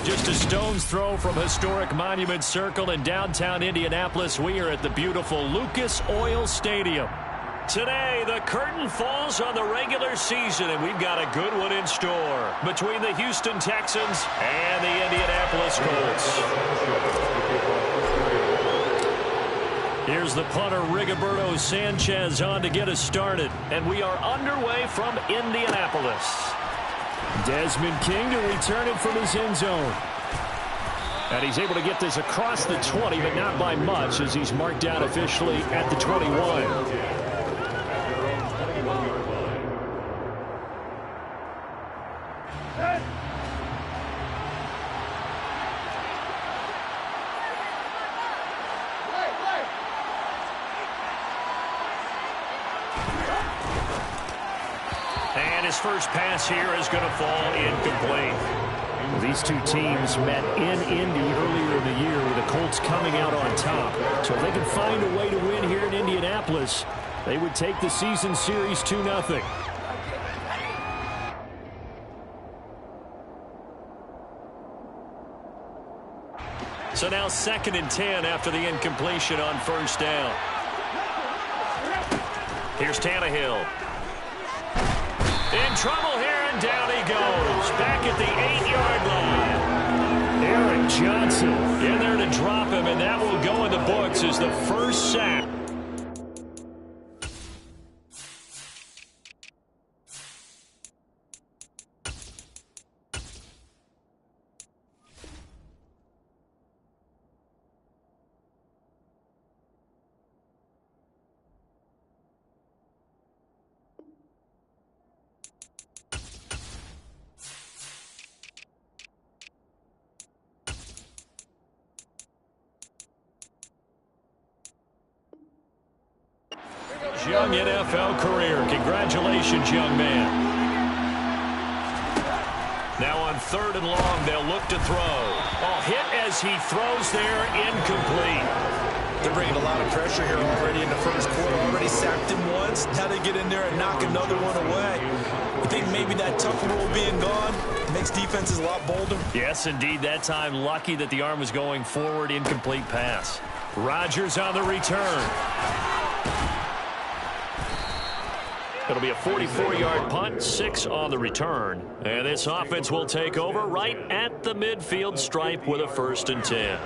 Just a stone's throw from historic Monument Circle in downtown Indianapolis. We are at the beautiful Lucas Oil Stadium. Today, the curtain falls on the regular season, and we've got a good one in store between the Houston Texans and the Indianapolis Colts. Here's the punter, Rigoberto Sanchez, on to get us started, and we are underway from Indianapolis. Desmond King to return it from his end zone. And he's able to get this across the 20, but not by much, as he's marked down officially at the 21. And his first pass here is going to fall incomplete. Well, these two teams met in Indy earlier in the year with the Colts coming out on top. So if they can find a way to win here in Indianapolis, they would take the season series 2-0. So now 2nd and 10 after the incompletion on first down. Here's Tannehill. In trouble here, and down he goes. Back at the 8-yard line. Eric Johnson in there to drop him, and that will go in the books as the first sack. Young NFL career. Congratulations, young man. Now on 3rd and long, they'll look to throw. Oh, hit as he throws there, incomplete. They're bringing a lot of pressure here already in the first quarter. Already sacked him once. Now they get in there and knock another one away. You think maybe that tough rule being gone makes defenses a lot bolder? Yes, indeed. That time, lucky that the arm was going forward. Incomplete pass. Rodgers on the return. It'll be a 44-yard punt, 6 on the return. And this offense will take over right at the midfield stripe with a 1st and 10.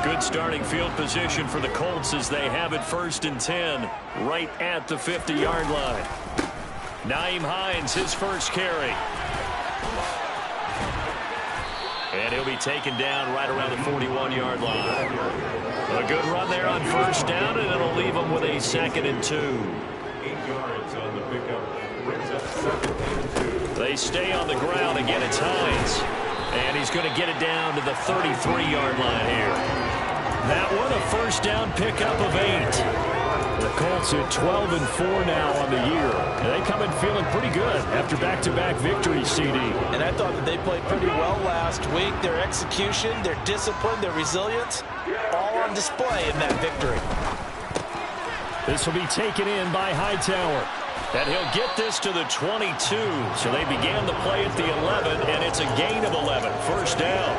Good starting field position for the Colts as they have it 1st and 10 right at the 50-yard line. Nyheim Hines, his first carry. And he'll be taken down right around the 41-yard line. A good run there on first down, and it'll leave them with a 2nd and 2. 8 yards on the pickup. Brings up 2nd and 2. They stay on the ground. Again, it's Hines. And he's going to get it down to the 33-yard line here. That one, a first down pickup of 8. The Colts at 12 and 4 now on the year. And they come in feeling pretty good after back-to-back victories, CD. And I thought that they played pretty well last week. Their execution, their discipline, their resilience, all on display in that victory. This will be taken in by Hightower. And he'll get this to the 22. So they began the play at the 11, and it's a gain of 11. First down.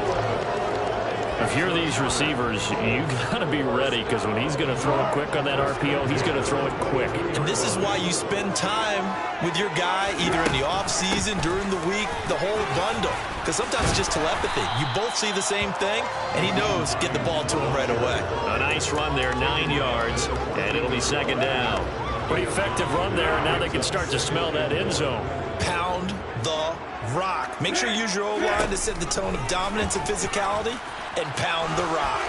If you're these receivers, you got to be ready, because when he's going to throw it quick on that RPO, he's going to throw it quick. And this is why you spend time with your guy either in the offseason, during the week, the whole bundle. Because sometimes it's just telepathy. You both see the same thing, and he knows get the ball to him right away. A nice run there, 9 yards, and it'll be 2nd down. Pretty effective run there, and now they can start to smell that end zone. Pound the rock. Make sure you use your O-line to set the tone of dominance and physicality, and pound the rock.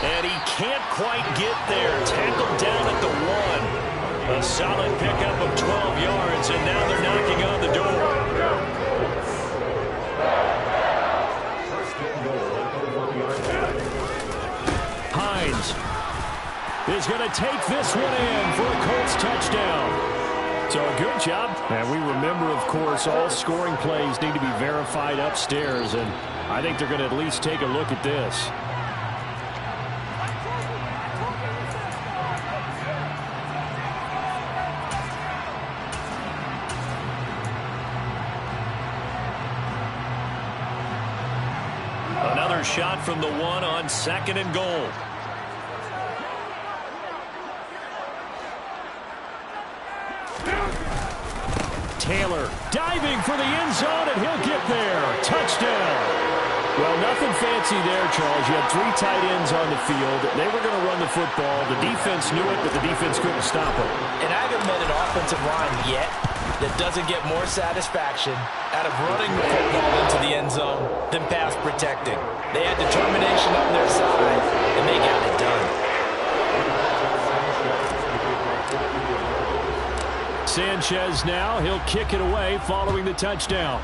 And he can't quite get there. Tackled down at the 1. A solid pickup of 12 yards, and now they're knocking on the door. Hines is going to take this one in for a Colts touchdown. So a good job. And we remember, of course, all scoring plays need to be verified upstairs, and I think they're going to at least take a look at this. shot from the 1 on 2nd and goal. Taylor diving for the end zone, and he'll get there. Touchdown. Well, nothing fancy there, Charles. You had 3 tight ends on the field. They were going to run the football. The defense knew it, but the defense couldn't stop it. And I haven't met an offensive line yet that doesn't get more satisfaction out of running the football into the end zone than pass protecting. They had determination on their side, and they got it done. Sanchez now. He'll kick it away following the touchdown.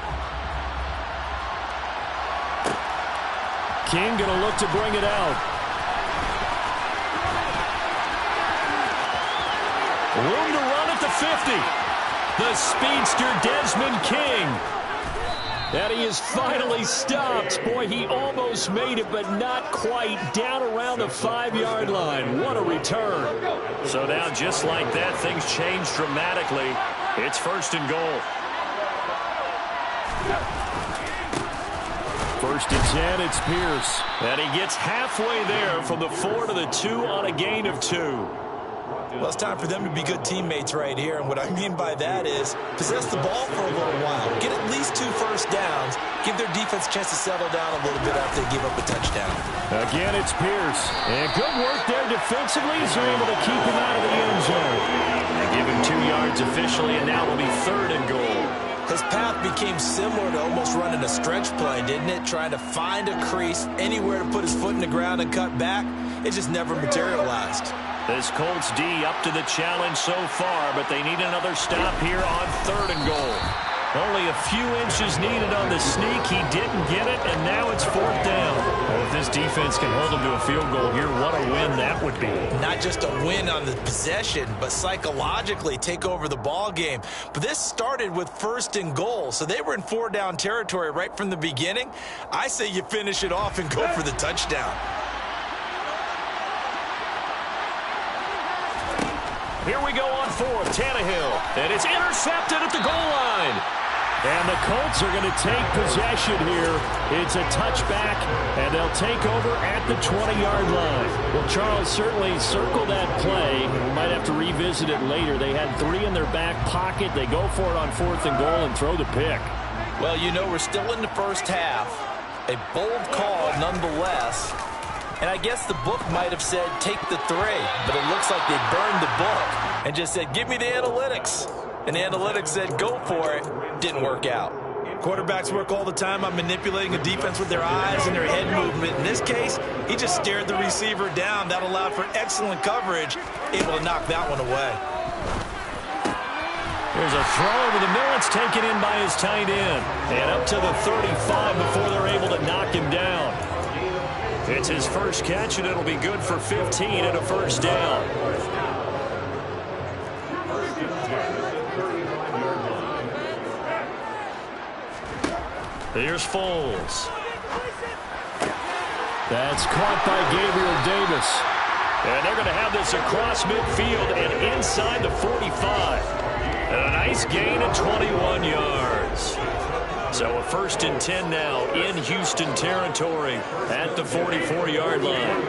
King going to look to bring it out. Room to run at the 50. The speedster Desmond King. And he is finally stopped. Boy, he almost made it, but not quite. Down around the 5-yard line. What a return. So now, just like that, things change dramatically. It's 1st and goal. 1st and 10, it's Pierce. And he gets halfway there from the 4 to the 2 on a gain of 2. Well, it's time for them to be good teammates right here. And what I mean by that is possess the ball for a little while. Get at least 2 first downs. Give their defense a chance to settle down a little bit after they give up a touchdown. Again, it's Pierce. And good work there defensively as they're able to keep him out of the end zone. They give him 2 yards officially, and now it'll be 3rd and goal. His path became similar to almost running a stretch play, didn't it? Trying to find a crease, anywhere to put his foot in the ground and cut back. It just never materialized. This Colts D up to the challenge so far, but they need another stop here on 3rd and goal. Only a few inches needed on the sneak. He didn't get it, and now it's 4th down. Well, if this defense can hold him to a field goal here, what a win that would be. Not just a win on the possession, but psychologically take over the ball game. But this started with 1st and goal, so they were in 4-down territory right from the beginning. I say you finish it off and go for the touchdown. Here we go on 4th, Tannehill, and it's intercepted at the goal line. And the Colts are going to take possession here. It's a touchback, and they'll take over at the 20-yard line. Well, Charles, certainly circle that play. We might have to revisit it later. They had 3 in their back pocket. They go for it on 4th and goal and throw the pick. Well, you know, we're still in the first half. A bold call nonetheless. And I guess the book might have said take the 3, but it looks like they burned the book and just said give me the analytics. And the analytics said go for it. Didn't work out. Quarterbacks work all the time on manipulating a defense with their eyes and their head movement. In this case, he just stared the receiver down. That allowed for excellent coverage, able to knock that one away. There's a throw over the middle. It's taken in by his tight end. And up to the 35 before they're able to knock him down. It's his first catch, and it'll be good for 15 and a 1st down. Here's Foles. That's caught by Gabriel Davis. And they're going to have this across midfield and inside the 45. And a nice gain of 21 yards. So a 1st and 10 now in Houston territory at the 44-yard line.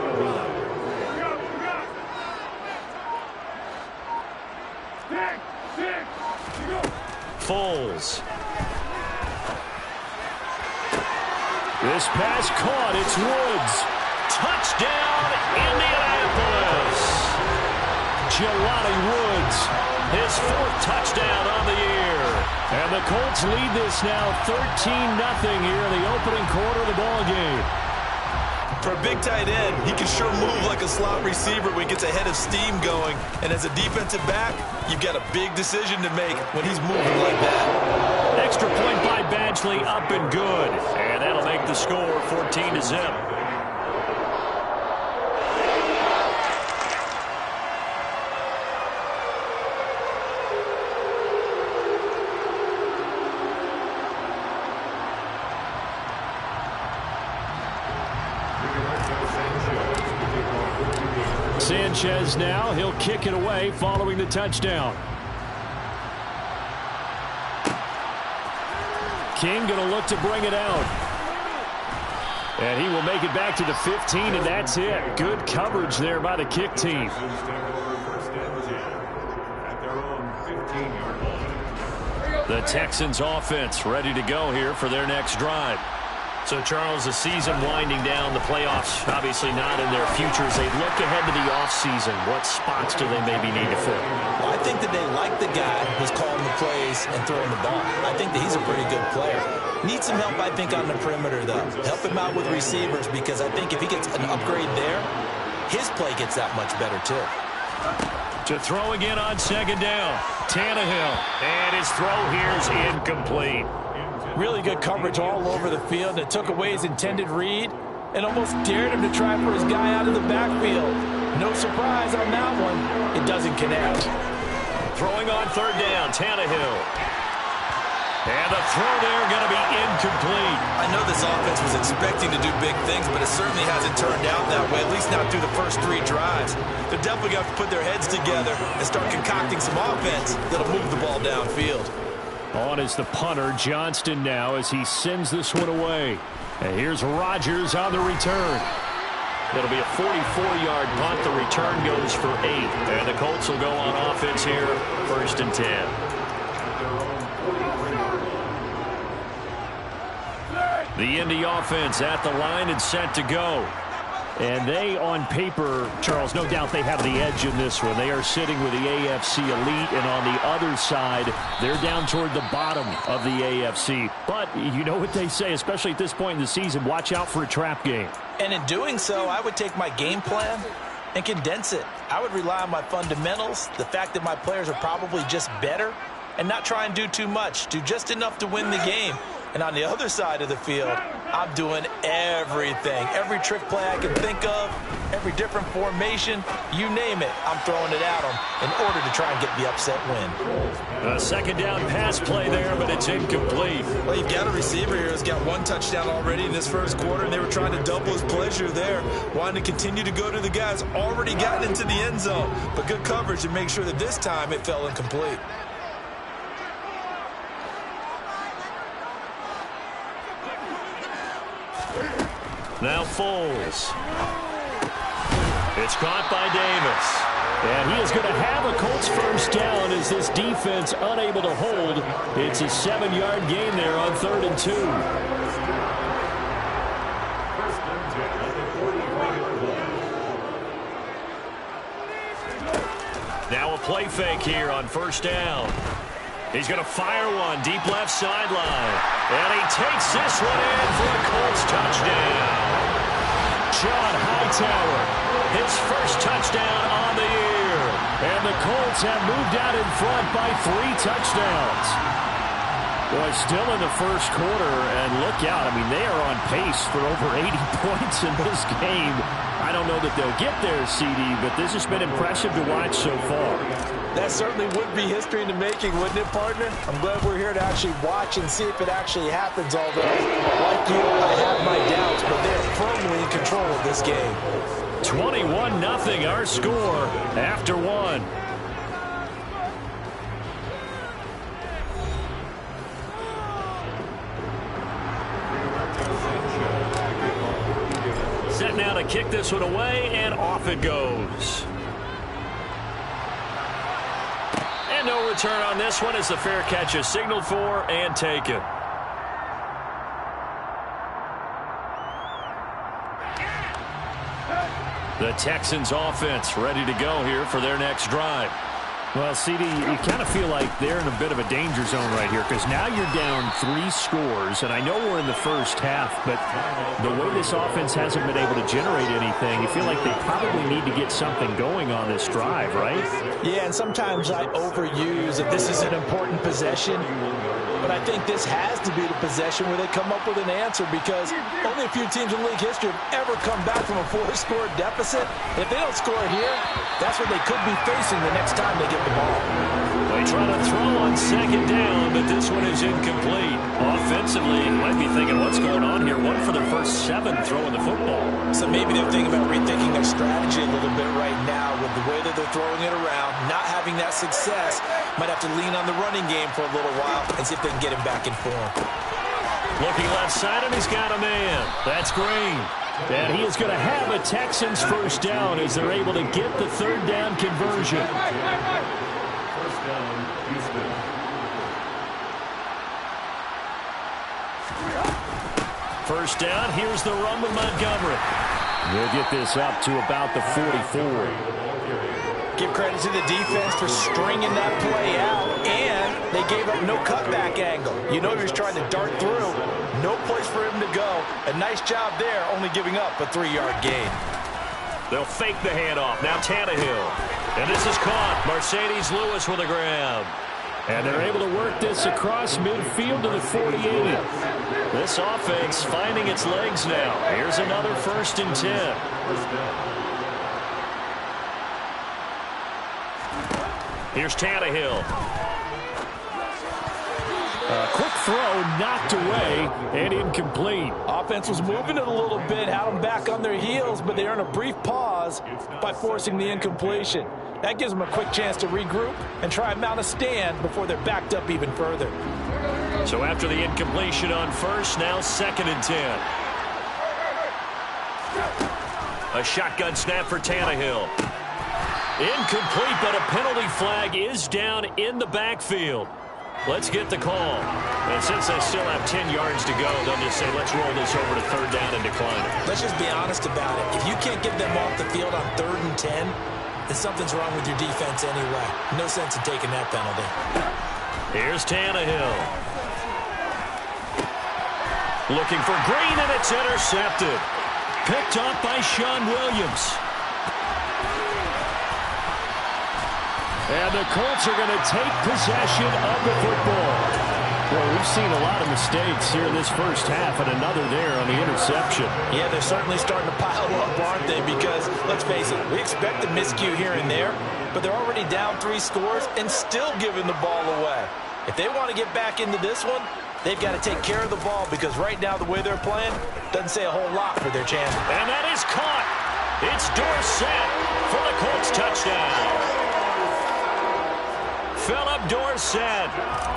Foles. This pass caught. It's Woods. Touchdown, Indianapolis. Jelani Woods. His 4th touchdown on the year. And the Colts lead this now 13-0 here in the opening quarter of the ball game. For a big tight end, he can sure move like a slot receiver when he gets a head of steam going. And as a defensive back, you've got a big decision to make when he's moving like that. Extra point by Badgley, up and good. And that'll make the score 14-0. Sanchez now. He'll kick it away following the touchdown. King going to look to bring it out. And he will make it back to the 15, and that's it. Good coverage there by the kick team. The Texans offense ready to go here for their next drive. So, Charles, the season winding down, the playoffs obviously not in their future. As they look ahead to the offseason, what spots do they maybe need to fill? Well, I think that they like the guy who's calling the plays and throwing the ball. I think that he's a pretty good player. Needs some help, I think, on the perimeter, though. Help him out with receivers, because I think if he gets an upgrade there, his play gets that much better, too. To throw again on second down, Tannehill. And his throw here is incomplete. Really good coverage all over the field. It took away his intended read and almost dared him to try for his guy out of the backfield. No surprise on that one. It doesn't connect. Throwing on third down, Tannehill. And the throw there going to be incomplete. I know this offense was expecting to do big things, but it certainly hasn't turned out that way, at least not through the first 3 drives. They're definitely going to have to put their heads together and start concocting some offense that'll move the ball downfield. On is the punter, Johnston, now as he sends this one away. And here's Rodgers on the return. It'll be a 44-yard punt. The return goes for 8. And the Colts will go on offense here, 1st and 10. The Indy offense at the line and set to go. And they, on paper, Charles, no doubt they have the edge in this one. They are sitting with the AFC elite, and on the other side, they're down toward the bottom of the AFC. But you know what they say, especially at this point in the season, watch out for a trap game. And in doing so, I would take my game plan and condense it. I would rely on my fundamentals, the fact that my players are probably just better, and not try and do too much. Do just enough to win the game. And on the other side of the field, I'm doing everything. Every trick play I can think of, every different formation, you name it, I'm throwing it at them in order to try and get the upset win. A second down pass play there, but it's incomplete. Well, you've got a receiver here who's got 1 touchdown already in this first quarter, and they were trying to double his pleasure there, wanting to continue to go to the guys already gotten into the end zone. But good coverage to make sure that this time it fell incomplete. Now Foles. It's caught by Davis. And he is going to have a Colts first down as this defense unable to hold. It's a 7-yard gain there on 3rd and 2. Now a play fake here on 1st down. He's going to fire one deep left sideline. And he takes this one in for a Colts touchdown. John Hightower, his first touchdown on the year. And the Colts have moved out in front by 3 touchdowns. Well, still in the first quarter, and look out. I mean, they are on pace for over 80 points in this game. I don't know that they'll get there, CD, but this has been impressive to watch so far. That certainly would be history in the making, wouldn't it, partner? I'm glad we're here to actually watch and see if it actually happens, although, like you, I have my doubts, but they're firmly in control of this game. 21-0, our score after 1. Set now to kick this one away, and off it goes. And no return on this one as the fair catch is signaled for and taken. The Texans offense ready to go here for their next drive. Well, CD, you kind of feel like they're in a bit of a danger zone right here because now you're down 3 scores, and I know we're in the first half, but the way this offense hasn't been able to generate anything, you feel like they probably need to get something going on this drive, right? Yeah, and sometimes I overuse that this is an important possession, but I think this has to be the possession where they come up with an answer because only a few teams in league history have ever come back from a 4-score deficit. And if they don't score here, that's what they could be facing the next time they get the ball. They try to throw on second down, but this one is incomplete. Offensively, you might be thinking, what's going on here? 1 for their first 7 throwing the football. So maybe they're thinking about rethinking their strategy a little bit right now with the way that they're throwing it around, not having that success. Might have to lean on the running game for a little while and see if they can get him back in form. Looking left side, and he's got a man. That's Green. And he is going to have a Texans first down as they're able to get the third down conversion. First down, Houston. First down, here's the run with Montgomery. They'll get this up to about the 44. Give credit to the defense for stringing that play out, and they gave up no cutback angle. You know he was trying to dart through. No place for him to go. A nice job there, only giving up a 3-yard gain. They'll fake the handoff. Now Tannehill. And this is caught. Mercedes Lewis with a grab. And they're able to work this across midfield to the 48. This offense finding its legs now. Here's another 1st and 10. Here's Tannehill. Quick throw knocked away and incomplete. Offense was moving it a little bit, had them back on their heels, but they earned a brief pause by forcing the incompletion. That gives them a quick chance to regroup and try and mount a stand before they're backed up even further. So after the incompletion on first, now 2nd and 10. A shotgun snap for Tannehill. Incomplete, but a penalty flag is down in the backfield. Let's get the call. And since they still have 10 yards to go, they'll just say, let's roll this over to 3rd down and decline it. Let's just be honest about it. If you can't get them off the field on 3rd and 10, then something's wrong with your defense anyway. No sense in taking that penalty. Here's Tannehill. Looking for Green, and it's intercepted. Picked up by Sean Williams. And the Colts are going to take possession of the football. Well, we've seen a lot of mistakes here in this first half, and another there on the interception. Yeah, they're certainly starting to pile up, aren't they? Because, let's face it, we expect a miscue here and there, but they're already down 3 scores and still giving the ball away. If they want to get back into this one, they've got to take care of the ball, because right now the way they're playing doesn't say a whole lot for their chances. And that is caught. It's Dorsett for the Colts touchdown. Philip Dorsett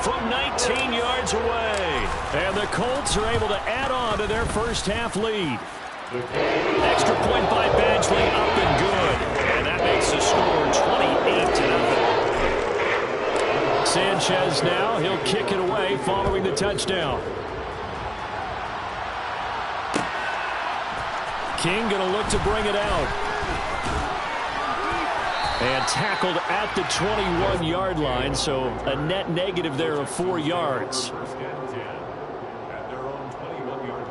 from 19 yards away. And the Colts are able to add on to their first half lead. Extra point by Badgley, up and good. And that makes the score 28-0. Sanchez now, he'll kick it away following the touchdown. King going to look to bring it out. And tackled at the 21-yard line, so a net negative there of 4 yards. First and 10 at their own 21-yard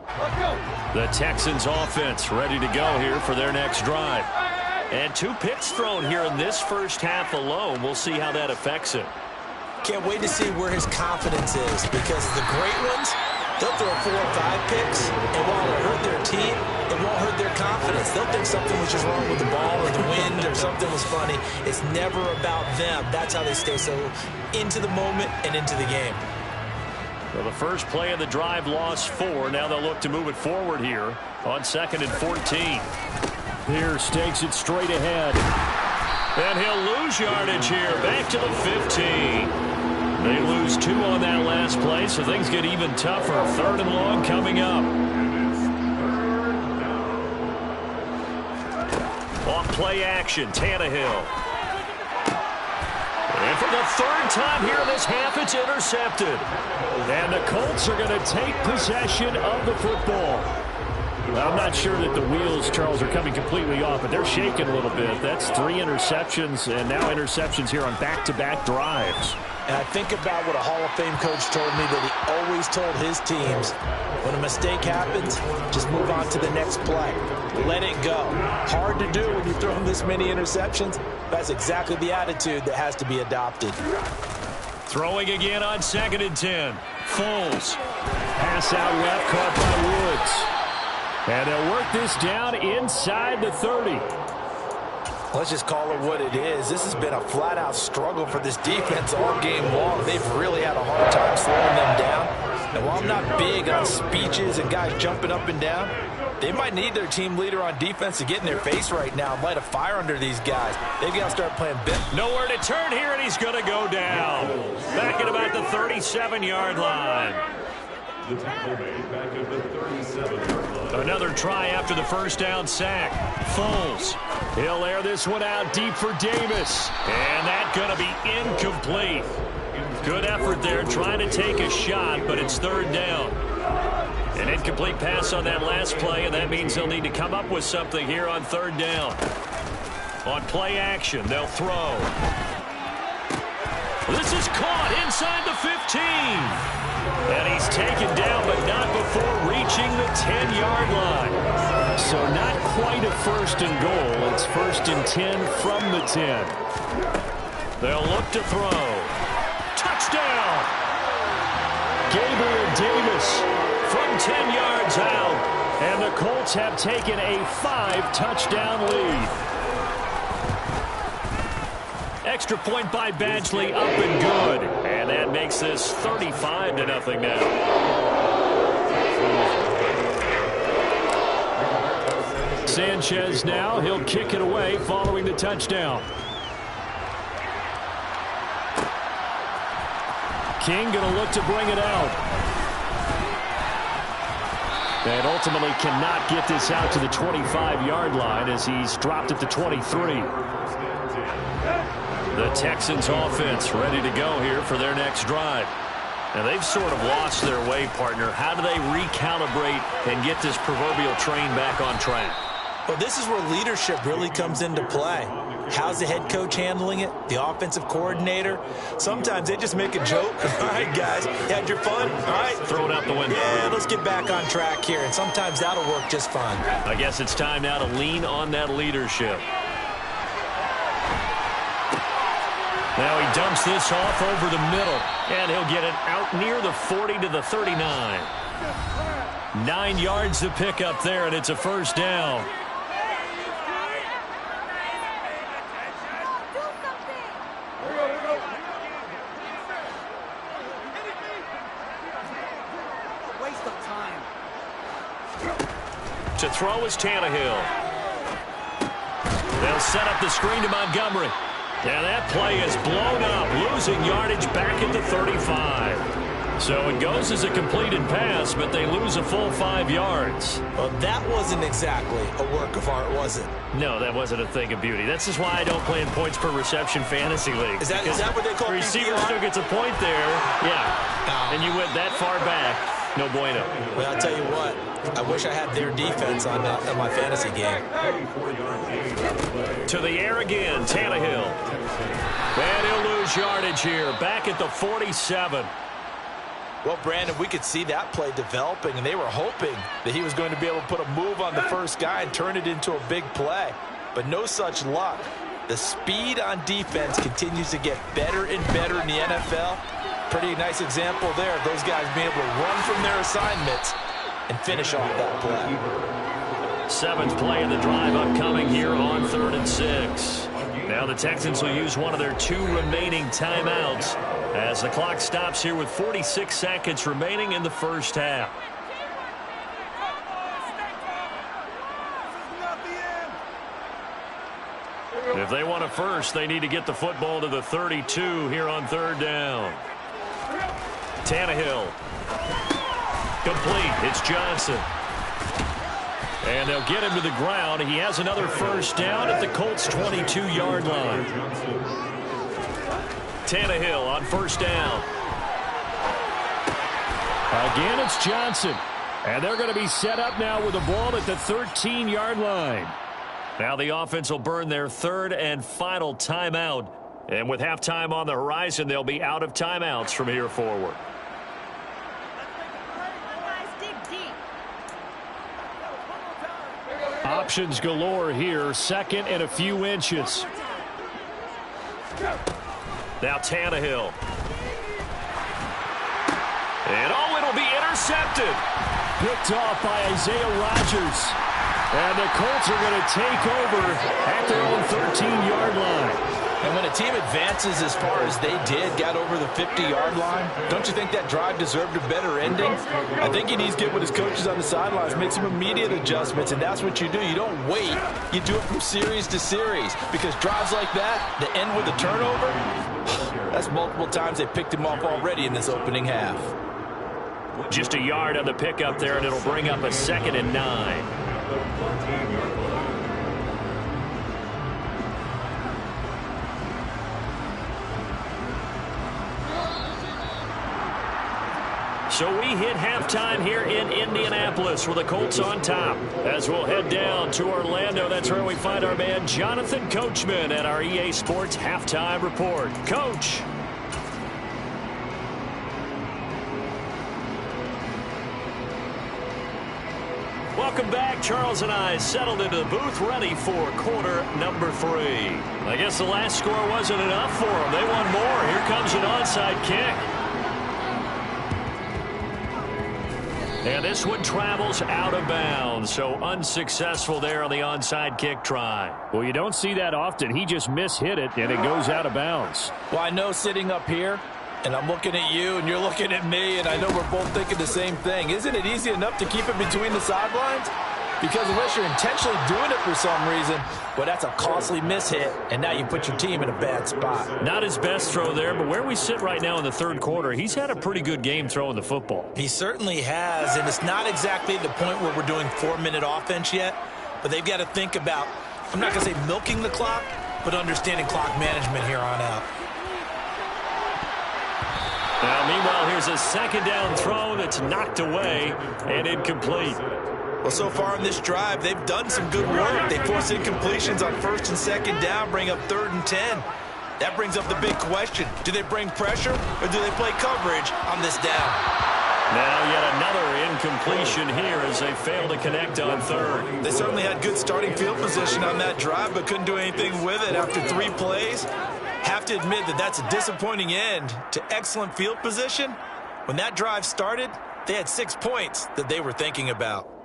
line. The Texans offense ready to go here for their next drive. And 2 picks thrown here in this first half alone. We'll see how that affects him. Can't wait to see where his confidence is, because the great ones, they'll throw 4 or 5 picks, and while it'll hurt their team, it won't hurt their confidence. They'll think something was just wrong with the ball or the wind or something was funny. It's never about them. That's how they stay so into the moment and into the game. Well, the first play of the drive lost 4. Now they'll look to move it forward here on 2nd and 14. Pierce takes it straight ahead. And he'll lose yardage here. Back to the 15. They lose 2 on that last play, so things get even tougher. 3rd and long coming up. On play action, Tannehill. And for the 3rd time here in this half, it's intercepted. And the Colts are going to take possession of the football. I'm not sure that the wheels, Charles, are coming completely off, but they're shaking a little bit. That's 3 interceptions, and now interceptions here on back-to-back drives. And I think about what a Hall of Fame coach told me that he always told his teams, when a mistake happens, just move on to the next play. Let it go. Hard to do when you throw this many interceptions. That's exactly the attitude that has to be adopted. Throwing again on 2nd and 10. Foles. Pass out left, caught by Woods. And they'll work this down inside the 30. Let's just call it what it is. This has been a flat-out struggle for this defense all game long. They've really had a hard time slowing them down. And while I'm not big on speeches and guys jumping up and down, They might need their team leader on defense to get in their face right now and light a fire under these guys. They've got to start playing bit. Nowhere to turn here, and he's going to go down. Back at about the 37-yard line. The tackle made back at the 37-yard line. Another try after the first down sack. Foles. He'll air this one out deep for Davis. And that's going to be incomplete. Good effort there trying to take a shot, but it's third down. An incomplete pass on that last play, and that means they'll need to come up with something here on third down. On play action, they'll throw. This is caught inside the 15. And he's taken down, but not before reaching the 10-yard line. So not quite a first and goal. It's first and 10 from the 10. They'll look to throw. Touchdown! Gabriel Davis from 10 yards out. And the Colts have taken a 5-touchdown lead. Extra point by Badgley, up and good. And that makes this 35-0 now. Sanchez now, he'll kick it away following the touchdown. King going to look to bring it out. And ultimately cannot get this out to the 25-yard line as he's dropped at the 23. The Texans offense ready to go here for their next drive. And they've sort of lost their way, partner. How do they recalibrate and get this proverbial train back on track? Well, this is where leadership really comes into play. How's the head coach handling it? The offensive coordinator? Sometimes they just make a joke. All right, guys, you had your fun? All right. Throw it out the window. Yeah, let's get back on track here. And sometimes that'll work just fine. I guess it's time now to lean on that leadership. Now he dumps this off over the middle, and he'll get it out near the 40 to the 39. 9 yards to pick up there, and it's a first down. To throw is Tannehill. They'll set up the screen to Montgomery. And that play is blown up, losing yardage back at the 35. So it goes as a completed pass, but they lose a full 5 yards. Well, that wasn't exactly a work of art, was it? No, that wasn't a thing of beauty. That's just why I don't play in points per reception fantasy league. Is that what they call the receiver PPR? still gets a point there. Yeah. And you went that far back. No bueno. Well, I'll tell you what. I wish I had their defense on my fantasy game. To the air again, Tannehill. And he'll lose yardage here, back at the 47. Well, Brandon, we could see that play developing, and they were hoping that he was going to be able to put a move on the first guy and turn it into a big play. But no such luck. The speed on defense continues to get better and better in the NFL. Pretty nice example there of those guys being able to run from their assignments and finish off that play. 7th play of the drive upcoming here on 3rd and 6. Now the Texans will use one of their 2 remaining timeouts as the clock stops here with 46 seconds remaining in the first half. If they want a first, they need to get the football to the 32 here on 3rd down. Tannehill. Complete. It's Johnson. And they'll get him to the ground. He has another first down at the Colts' 22-yard line. Tannehill on first down. Again, it's Johnson. And they're going to be set up now with the ball at the 13-yard line. Now the offense will burn their 3rd and final timeout. And with halftime on the horizon, they'll be out of timeouts from here forward. Options galore here. 2nd and a few inches. Now Tannehill. And it'll be intercepted. Picked off by Isaiah Rodgers. And the Colts are going to take over at their own 13-yard line. And when a team advances as far as they did, got over the 50-yard line, don't you think that drive deserved a better ending? I think he needs to get with his coaches on the sidelines, make some immediate adjustments, and that's what you do. You don't wait. You do it from series to series, because drives like that end with a turnover, that's multiple times they picked him off already in this opening half. Just a yard on the pickup there, and it'll bring up a 2nd and 9. So we hit halftime here in Indianapolis with the Colts on top. As we'll head down to Orlando, that's where we find our man Jonathan Coachman at our EA Sports Halftime Report. Coach. Welcome back. Charles and I settled into the booth, ready for quarter number 3. I guess the last score wasn't enough for them. They want more. Here comes an onside kick. And this one travels out of bounds, so unsuccessful there on the onside kick try. Well, you don't see that often. He just mishit it, and it goes out of bounds. Well, I know sitting up here, and I'm looking at you, and you're looking at me, and I know we're both thinking the same thing. Isn't it easy enough to keep it between the sidelines? Because unless you're intentionally doing it for some reason, well, that's a costly mishit, and now you put your team in a bad spot. Not his best throw there, but where we sit right now in the third quarter, he's had a pretty good game throwing the football. He certainly has, and it's not exactly the point where we're doing 4-minute offense yet, but they've got to think about, I'm not going to say milking the clock, but understanding clock management here on out. Now, meanwhile, here's a 2nd down throw that's knocked away and incomplete. Well, so far in this drive, they've done some good work. They force incompletions on 1st and 2nd down, bring up 3rd and 10. That brings up the big question. Do they bring pressure or do they play coverage on this down? Now yet another incompletion here as they fail to connect on 3rd. They certainly had good starting field position on that drive, but couldn't do anything with it after 3 plays. Have to admit that that's a disappointing end to excellent field position. When that drive started, they had 6 points that they were thinking about.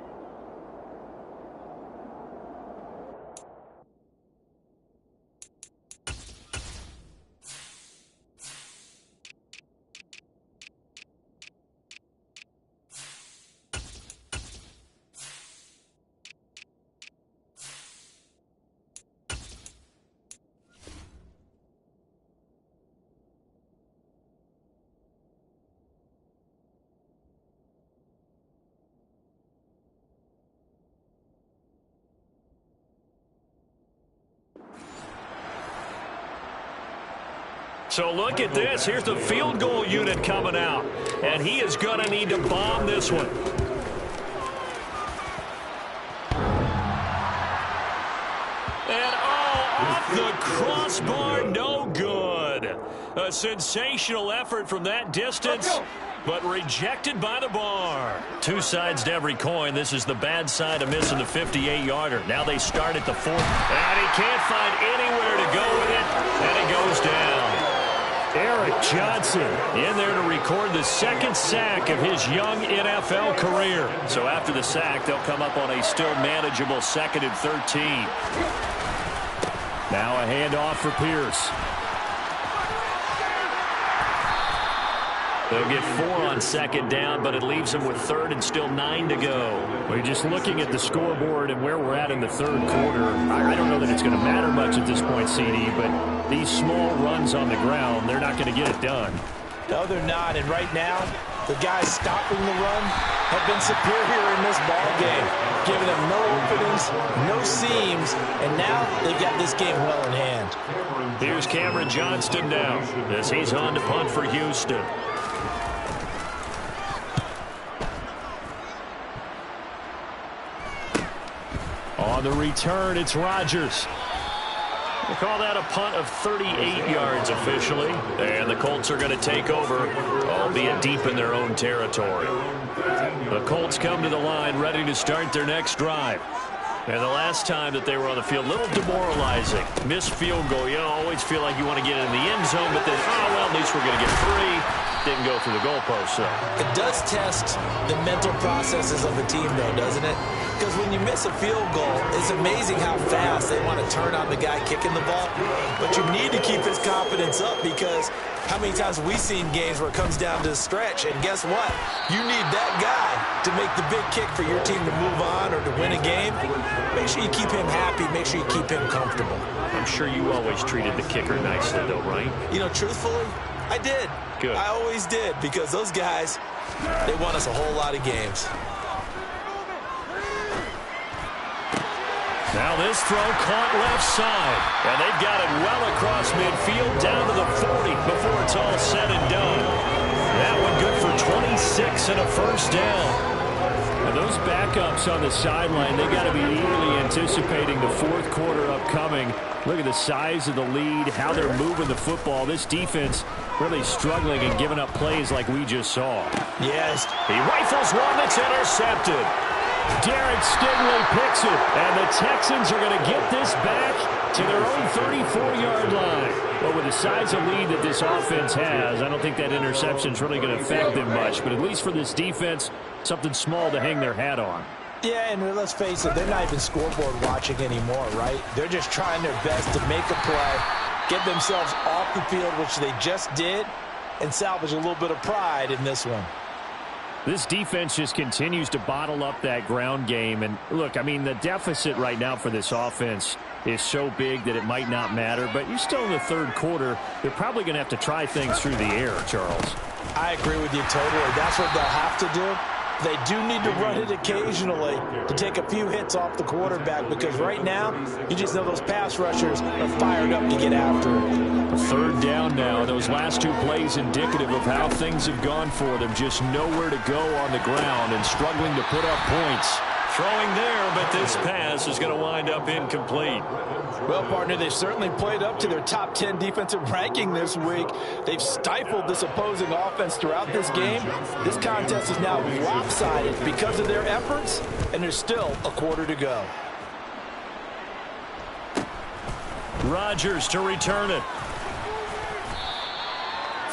So look at this. Here's the field goal unit coming out. And he is going to need to bomb this one. And off the crossbar, no good. A sensational effort from that distance, but rejected by the bar. 2 sides to every coin. This is the bad side of missing the 58-yarder. Now they start at the 4th. And he can't find anywhere to go with it, and it goes down. Eric Johnson in there to record the 2nd sack of his young NFL career. So after the sack, they'll come up on a still manageable 2nd and 13. Now a handoff for Pierce. They'll get 4 on 2nd down, but it leaves them with 3rd and still 9 to go. We're just looking at the scoreboard and where we're at in the 3rd quarter. I don't know that it's going to matter much at this point, CD, but these small runs on the ground, they're not going to get it done. No, they're not. And right now, the guys stopping the run have been superior in this ball game, giving them no openings, no seams, and now they've got this game well in hand. Here's Cameron Johnston now as he's on to punt for Houston. On the return, it's Rodgers. They call that a punt of 38 yards officially. And the Colts are going to take over, albeit deep in their own territory. The Colts come to the line ready to start their next drive. And the last time that they were on the field, a little demoralizing. Missed field goal. You always feel like you want to get in the end zone, but then, oh, well, at least we're going to get 3. Didn't go through the goalpost, so. It does test the mental processes of a team, though, doesn't it? Because when you miss a field goal, it's amazing how fast they want to turn on the guy kicking the ball. But you need to keep his confidence up because how many times have we seen games where it comes down to the stretch? And guess what? You need that guy to make the big kick for your team to move on or to win a game. Make sure you keep him happy. Make sure you keep him comfortable. I'm sure you always treated the kicker nicely, though, right? You know, truthfully, I did. Good. I always did because those guys, they won us a whole lot of games. Now this throw caught left side. And they've got it well across midfield down to the 40 before it's all said and done. That one good for 26 and a first down. Now those backups on the sideline, they got to be eagerly anticipating the fourth quarter upcoming. Look at the size of the lead, how they're moving the football. This defense really struggling and giving up plays like we just saw. Yes. He rifles one that's intercepted. Derek Stingley picks it, and the Texans are going to get this back to their own 34-yard line. But with the size of lead that this offense has, I don't think that interception is really going to affect them much. But at least for this defense, something small to hang their hat on. Yeah, and let's face it, they're not even scoreboard watching anymore, right? They're just trying their best to make a play, get themselves off the field, which they just did, and salvage a little bit of pride in this one. This defense just continues to bottle up that ground game. And look, I mean, the deficit right now for this offense is so big that it might not matter. But you're still in the third quarter. They're probably going to have to try things through the air, Charles. I agree with you totally. That's what they'll have to do. They do need to run it occasionally to take a few hits off the quarterback because right now, you just know those pass rushers are fired up to get after it. Third down now. Those last two plays indicative of how things have gone for them. Just nowhere to go on the ground and struggling to put up points. Throwing there, but this pass is going to wind up incomplete. Well, partner, they've certainly played up to their top 10 defensive ranking this week. They've stifled this opposing offense throughout this game. This contest is now lopsided because of their efforts, and there's still a quarter to go. Rodgers to return it.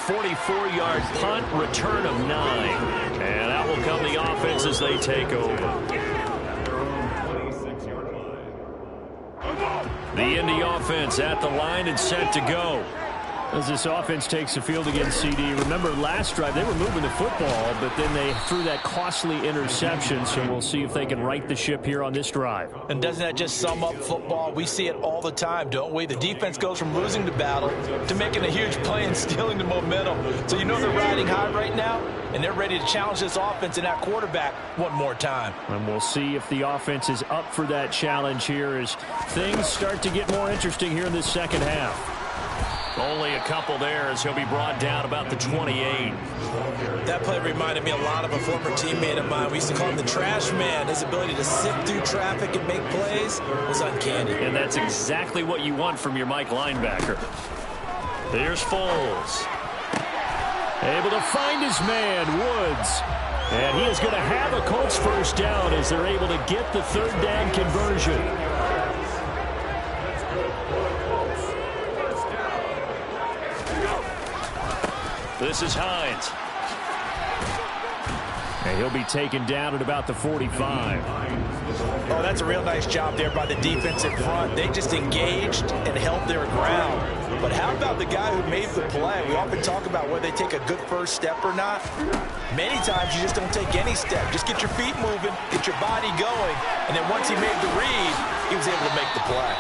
44-yard punt, return of 9. And that will come the offense as they take over. The Indy offense at the line and set to go. As this offense takes the field against CD. Remember last drive they were moving the football, but then they threw that costly interception, so we'll see if they can right the ship here on this drive. And doesn't that just sum up football? We see it all the time, don't we? The defense goes from losing the battle to making a huge play and stealing the momentum. So you know they're riding high right now, and they're ready to challenge this offense and that quarterback one more time. And we'll see if the offense is up for that challenge here as things start to get more interesting here in this second half. Only a couple there as he'll be brought down about the 28. That play reminded me a lot of a former teammate of mine. We used to call him the trash man. His ability to sift through traffic and make plays was uncanny. And that's exactly what you want from your Mike linebacker. Here's Foles. Able to find his man, Woods. And he is going to have a Colts first down as they're able to get the third down conversion. This is Hines. And he'll be taken down at about the 45. Oh, that's a real nice job there by the defense in front. They just engaged and held their ground. But how about the guy who made the play? We often talk about whether they take a good first step or not. Many times you just don't take any step. Just get your feet moving, get your body going. And then once he made the read, he was able to make the play.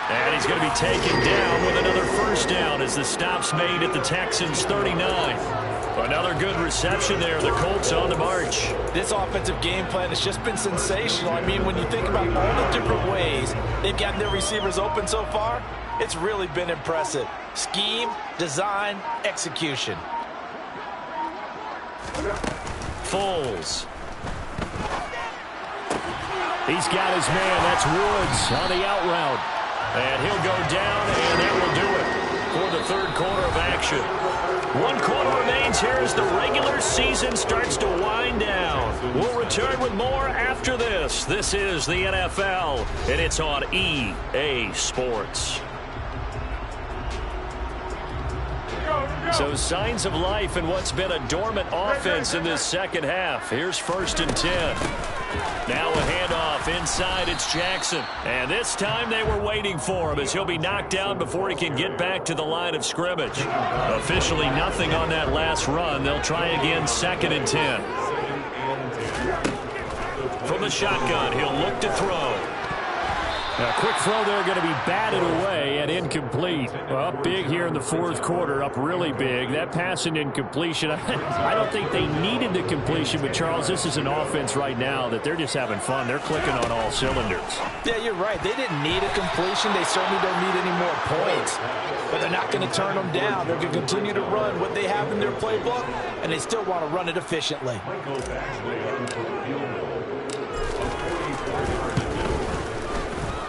And he's going to be taken down with another first down as the stop's made at the Texans' 39. Another good reception there. The Colts on the march. This offensive game plan has just been sensational. I mean, when you think about all the different ways they've gotten their receivers open so far, it's really been impressive. Scheme, design, execution. Foles. He's got his man. That's Woods on the out route. And he'll go down, and that will do it for the third quarter of action. 1 quarter remains here as the regular season starts to wind down. We'll return with more after this. This is the NFL, and it's on EA Sports. So signs of life in what's been a dormant offense in this second half. Here's 1st and 10. Now a handoff inside. It's Jackson. And this time they were waiting for him as he'll be knocked down before he can get back to the line of scrimmage. Officially nothing on that last run. They'll try again 2nd and 10. From the shotgun, he'll look to throw. A quick throw there going to be batted away and incomplete. Well, up big here in the 4th quarter, up really big. That pass and incompletion, I don't think they needed the completion, but Charles, this is an offense right now that they're just having fun. They're clicking on all cylinders. Yeah, you're right. They didn't need a completion. They certainly don't need any more points. But they're not going to turn them down. They're going to continue to run what they have in their playbook, and they still want to run it efficiently.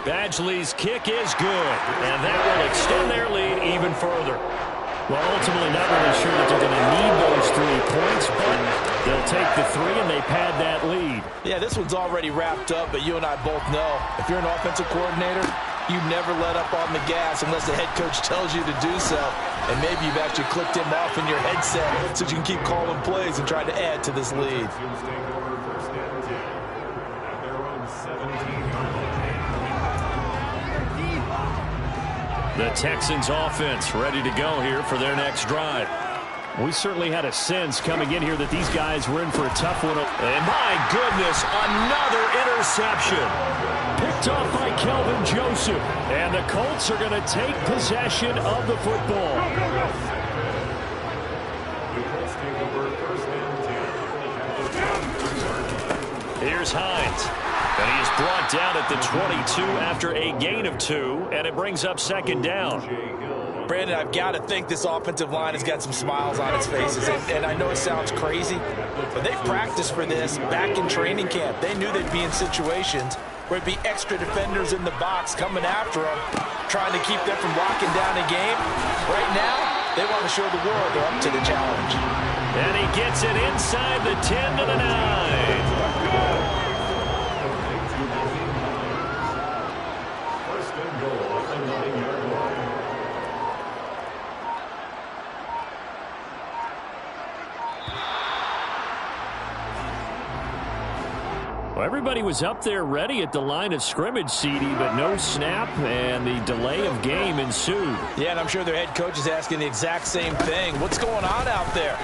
Badgley's kick is good, and that will extend their lead even further. Well, ultimately not really sure that they're going to need those 3 points, but they'll take the 3 and they pad that lead. Yeah, this one's already wrapped up, but you and I both know if you're an offensive coordinator, you never let up on the gas unless the head coach tells you to do so. And maybe you've actually clicked him off in your headset so you can keep calling plays and try to add to this lead. The Texans offense ready to go here for their next drive. We certainly had a sense coming in here that these guys were in for a tough one. And my goodness, another interception. Picked off by Kelvin Joseph. And the Colts are going to take possession of the football. Here's Hines. And he is brought down at the 22 after a gain of 2, and it brings up 2nd down. Brandon, I've got to think this offensive line has got some smiles on its faces. And I know it sounds crazy, but they practiced for this back in training camp. They knew they'd be in situations where it'd be extra defenders in the box coming after them, trying to keep them from locking down a game. Right now, they want to show the world they're up to the challenge. And he gets it inside the 10 to the 9. Well, everybody was up there ready at the line of scrimmage, CD, but no snap, and the delay of game ensued. Yeah, and I'm sure their head coach is asking the exact same thing. What's going on out there?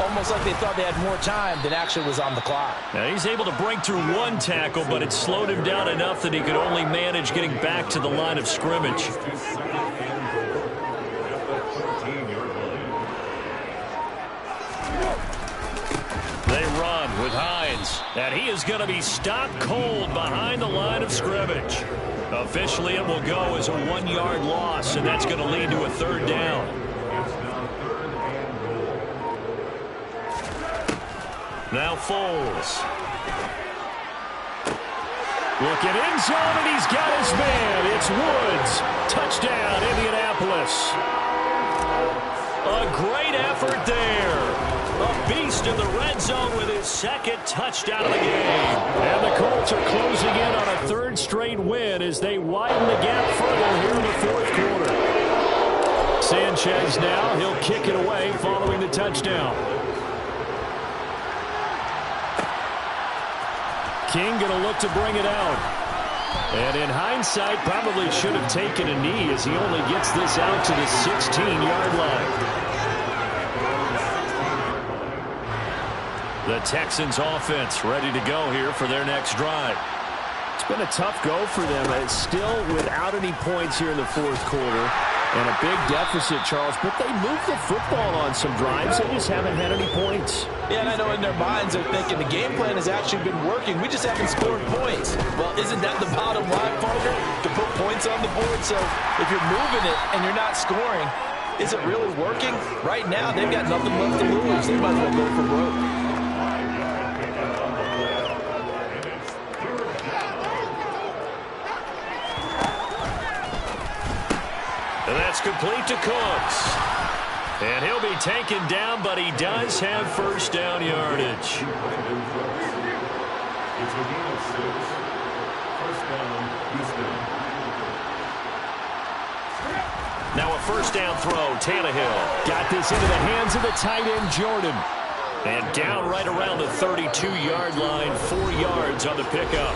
Almost like they thought they had more time than actually was on the clock. Now, he's able to break through 1 tackle, but it slowed him down enough that he could only manage getting back to the line of scrimmage. They run with Hines, and he is going to be stopped cold behind the line of scrimmage. Officially, it will go as a 1-yard loss, and that's going to lead to a 3rd down. Now Foles. Looking end zone, and he's got his man. It's Woods. Touchdown, Indianapolis. A great effort there. A beast in the red zone with his 2nd touchdown of the game. And the Colts are closing in on a 3rd straight win as they widen the gap further here in the 4th quarter. Sanchez now, he'll kick it away following the touchdown. King going to look to bring it out. And in hindsight, probably should have taken a knee as he only gets this out to the 16-yard line. The Texans offense ready to go here for their next drive. It's been a tough go for them. It's still without any points here in the 4th quarter. And a big deficit, Charles. But they moved the football on some drives. They just haven't had any points. Yeah, and I know in their minds they're thinking the game plan has actually been working. We just haven't scored points. Well, isn't that the bottom line, partner? To put points on the board. So if you're moving it and you're not scoring, is it really working? Right now, they've got nothing left to lose. They might as well go for broke. And that's complete to Cooks. And he'll be taken down, but he does have first down yardage. It's a gain of 6. First down, Houston. Now a first down throw, Tannehill. Got this into the hands of the tight end, Jordan. And down right around the 32-yard line, 4 yards on the pickup.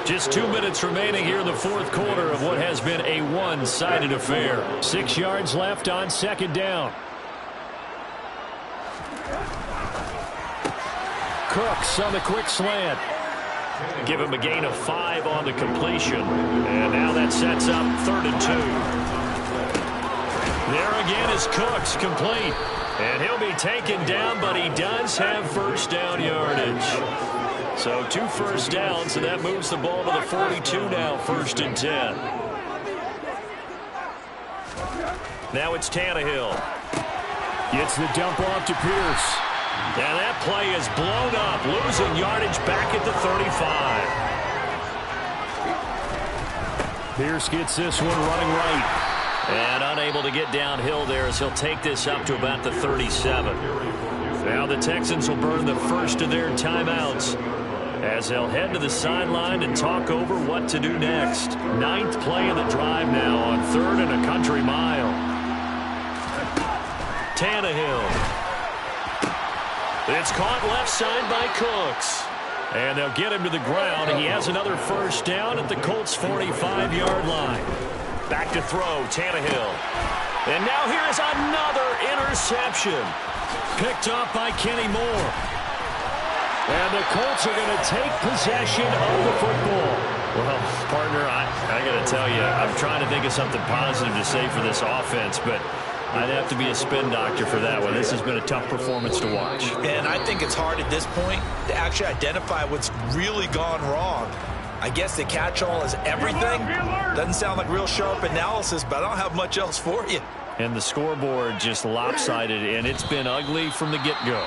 Just 2 minutes remaining here in the fourth quarter of what has been a one-sided affair. 6 yards left on second down. Cooks on the quick slant. Give him a gain of 5 on the completion. And now that sets up 3rd and 2. There again is Cooks, complete. And he'll be taken down, but he does have first down yardage. So 2 first downs, and that moves the ball to the 42 now, 1st and 10. Now it's Tannehill. Gets the dump off to Pierce. And that play is blown up, losing yardage back at the 35. Pierce gets this one running right. And unable to get downhill there as he'll take this up to about the 37. Now the Texans will burn the first of their timeouts as they'll head to the sideline and talk over what to do next. 9th play of the drive now on 3rd and a country mile. Tannehill. It's caught left side by Cooks. And they'll get him to the ground. He has another first down at the Colts' 45-yard line. Back to throw, Tannehill. And now here is another interception. Picked off by Kenny Moore. And the Colts are going to take possession of the football. Well, partner, I got to tell you, I'm trying to think of something positive to say for this offense, but I'd have to be a spin doctor for that one. This has been a tough performance to watch. And I think it's hard at this point to actually identify what's really gone wrong. I guess the catch-all is everything. Doesn't sound like real sharp analysis, but I don't have much else for you. And the scoreboard just lopsided, and it's been ugly from the get-go.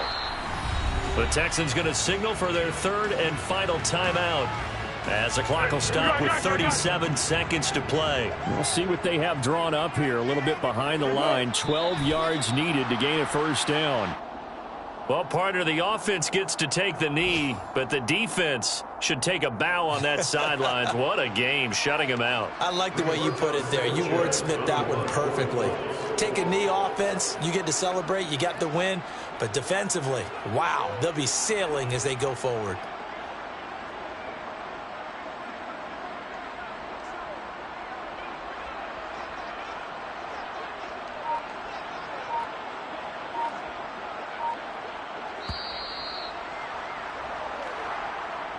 The Texans going to signal for their 3rd and final timeout as the clock will stop with 37 seconds to play. We'll see what they have drawn up here. A little bit behind the line. 12 yards needed to gain a first down. Well, partner, the offense gets to take the knee, but the defense should take a bow on that sidelines. What a game, shutting them out. I like the way you put it there. You wordsmithed that one perfectly. Take a knee offense, you get to celebrate, you got the win. But defensively, wow, they'll be sailing as they go forward.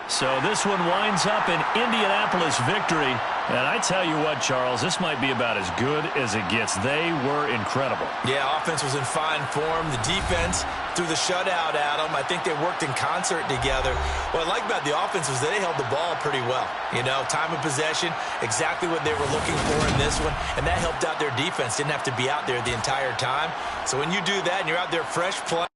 So this one winds up an Indianapolis victory. And I tell you what, Charles, this might be about as good as it gets. They were incredible. Yeah, offense was in fine form. The defense threw the shutout at them. I think they worked in concert together. What I like about the offense was that they held the ball pretty well. You know, time of possession, exactly what they were looking for in this one. And that helped out their defense. Didn't have to be out there the entire time. So when you do that and you're out there fresh play,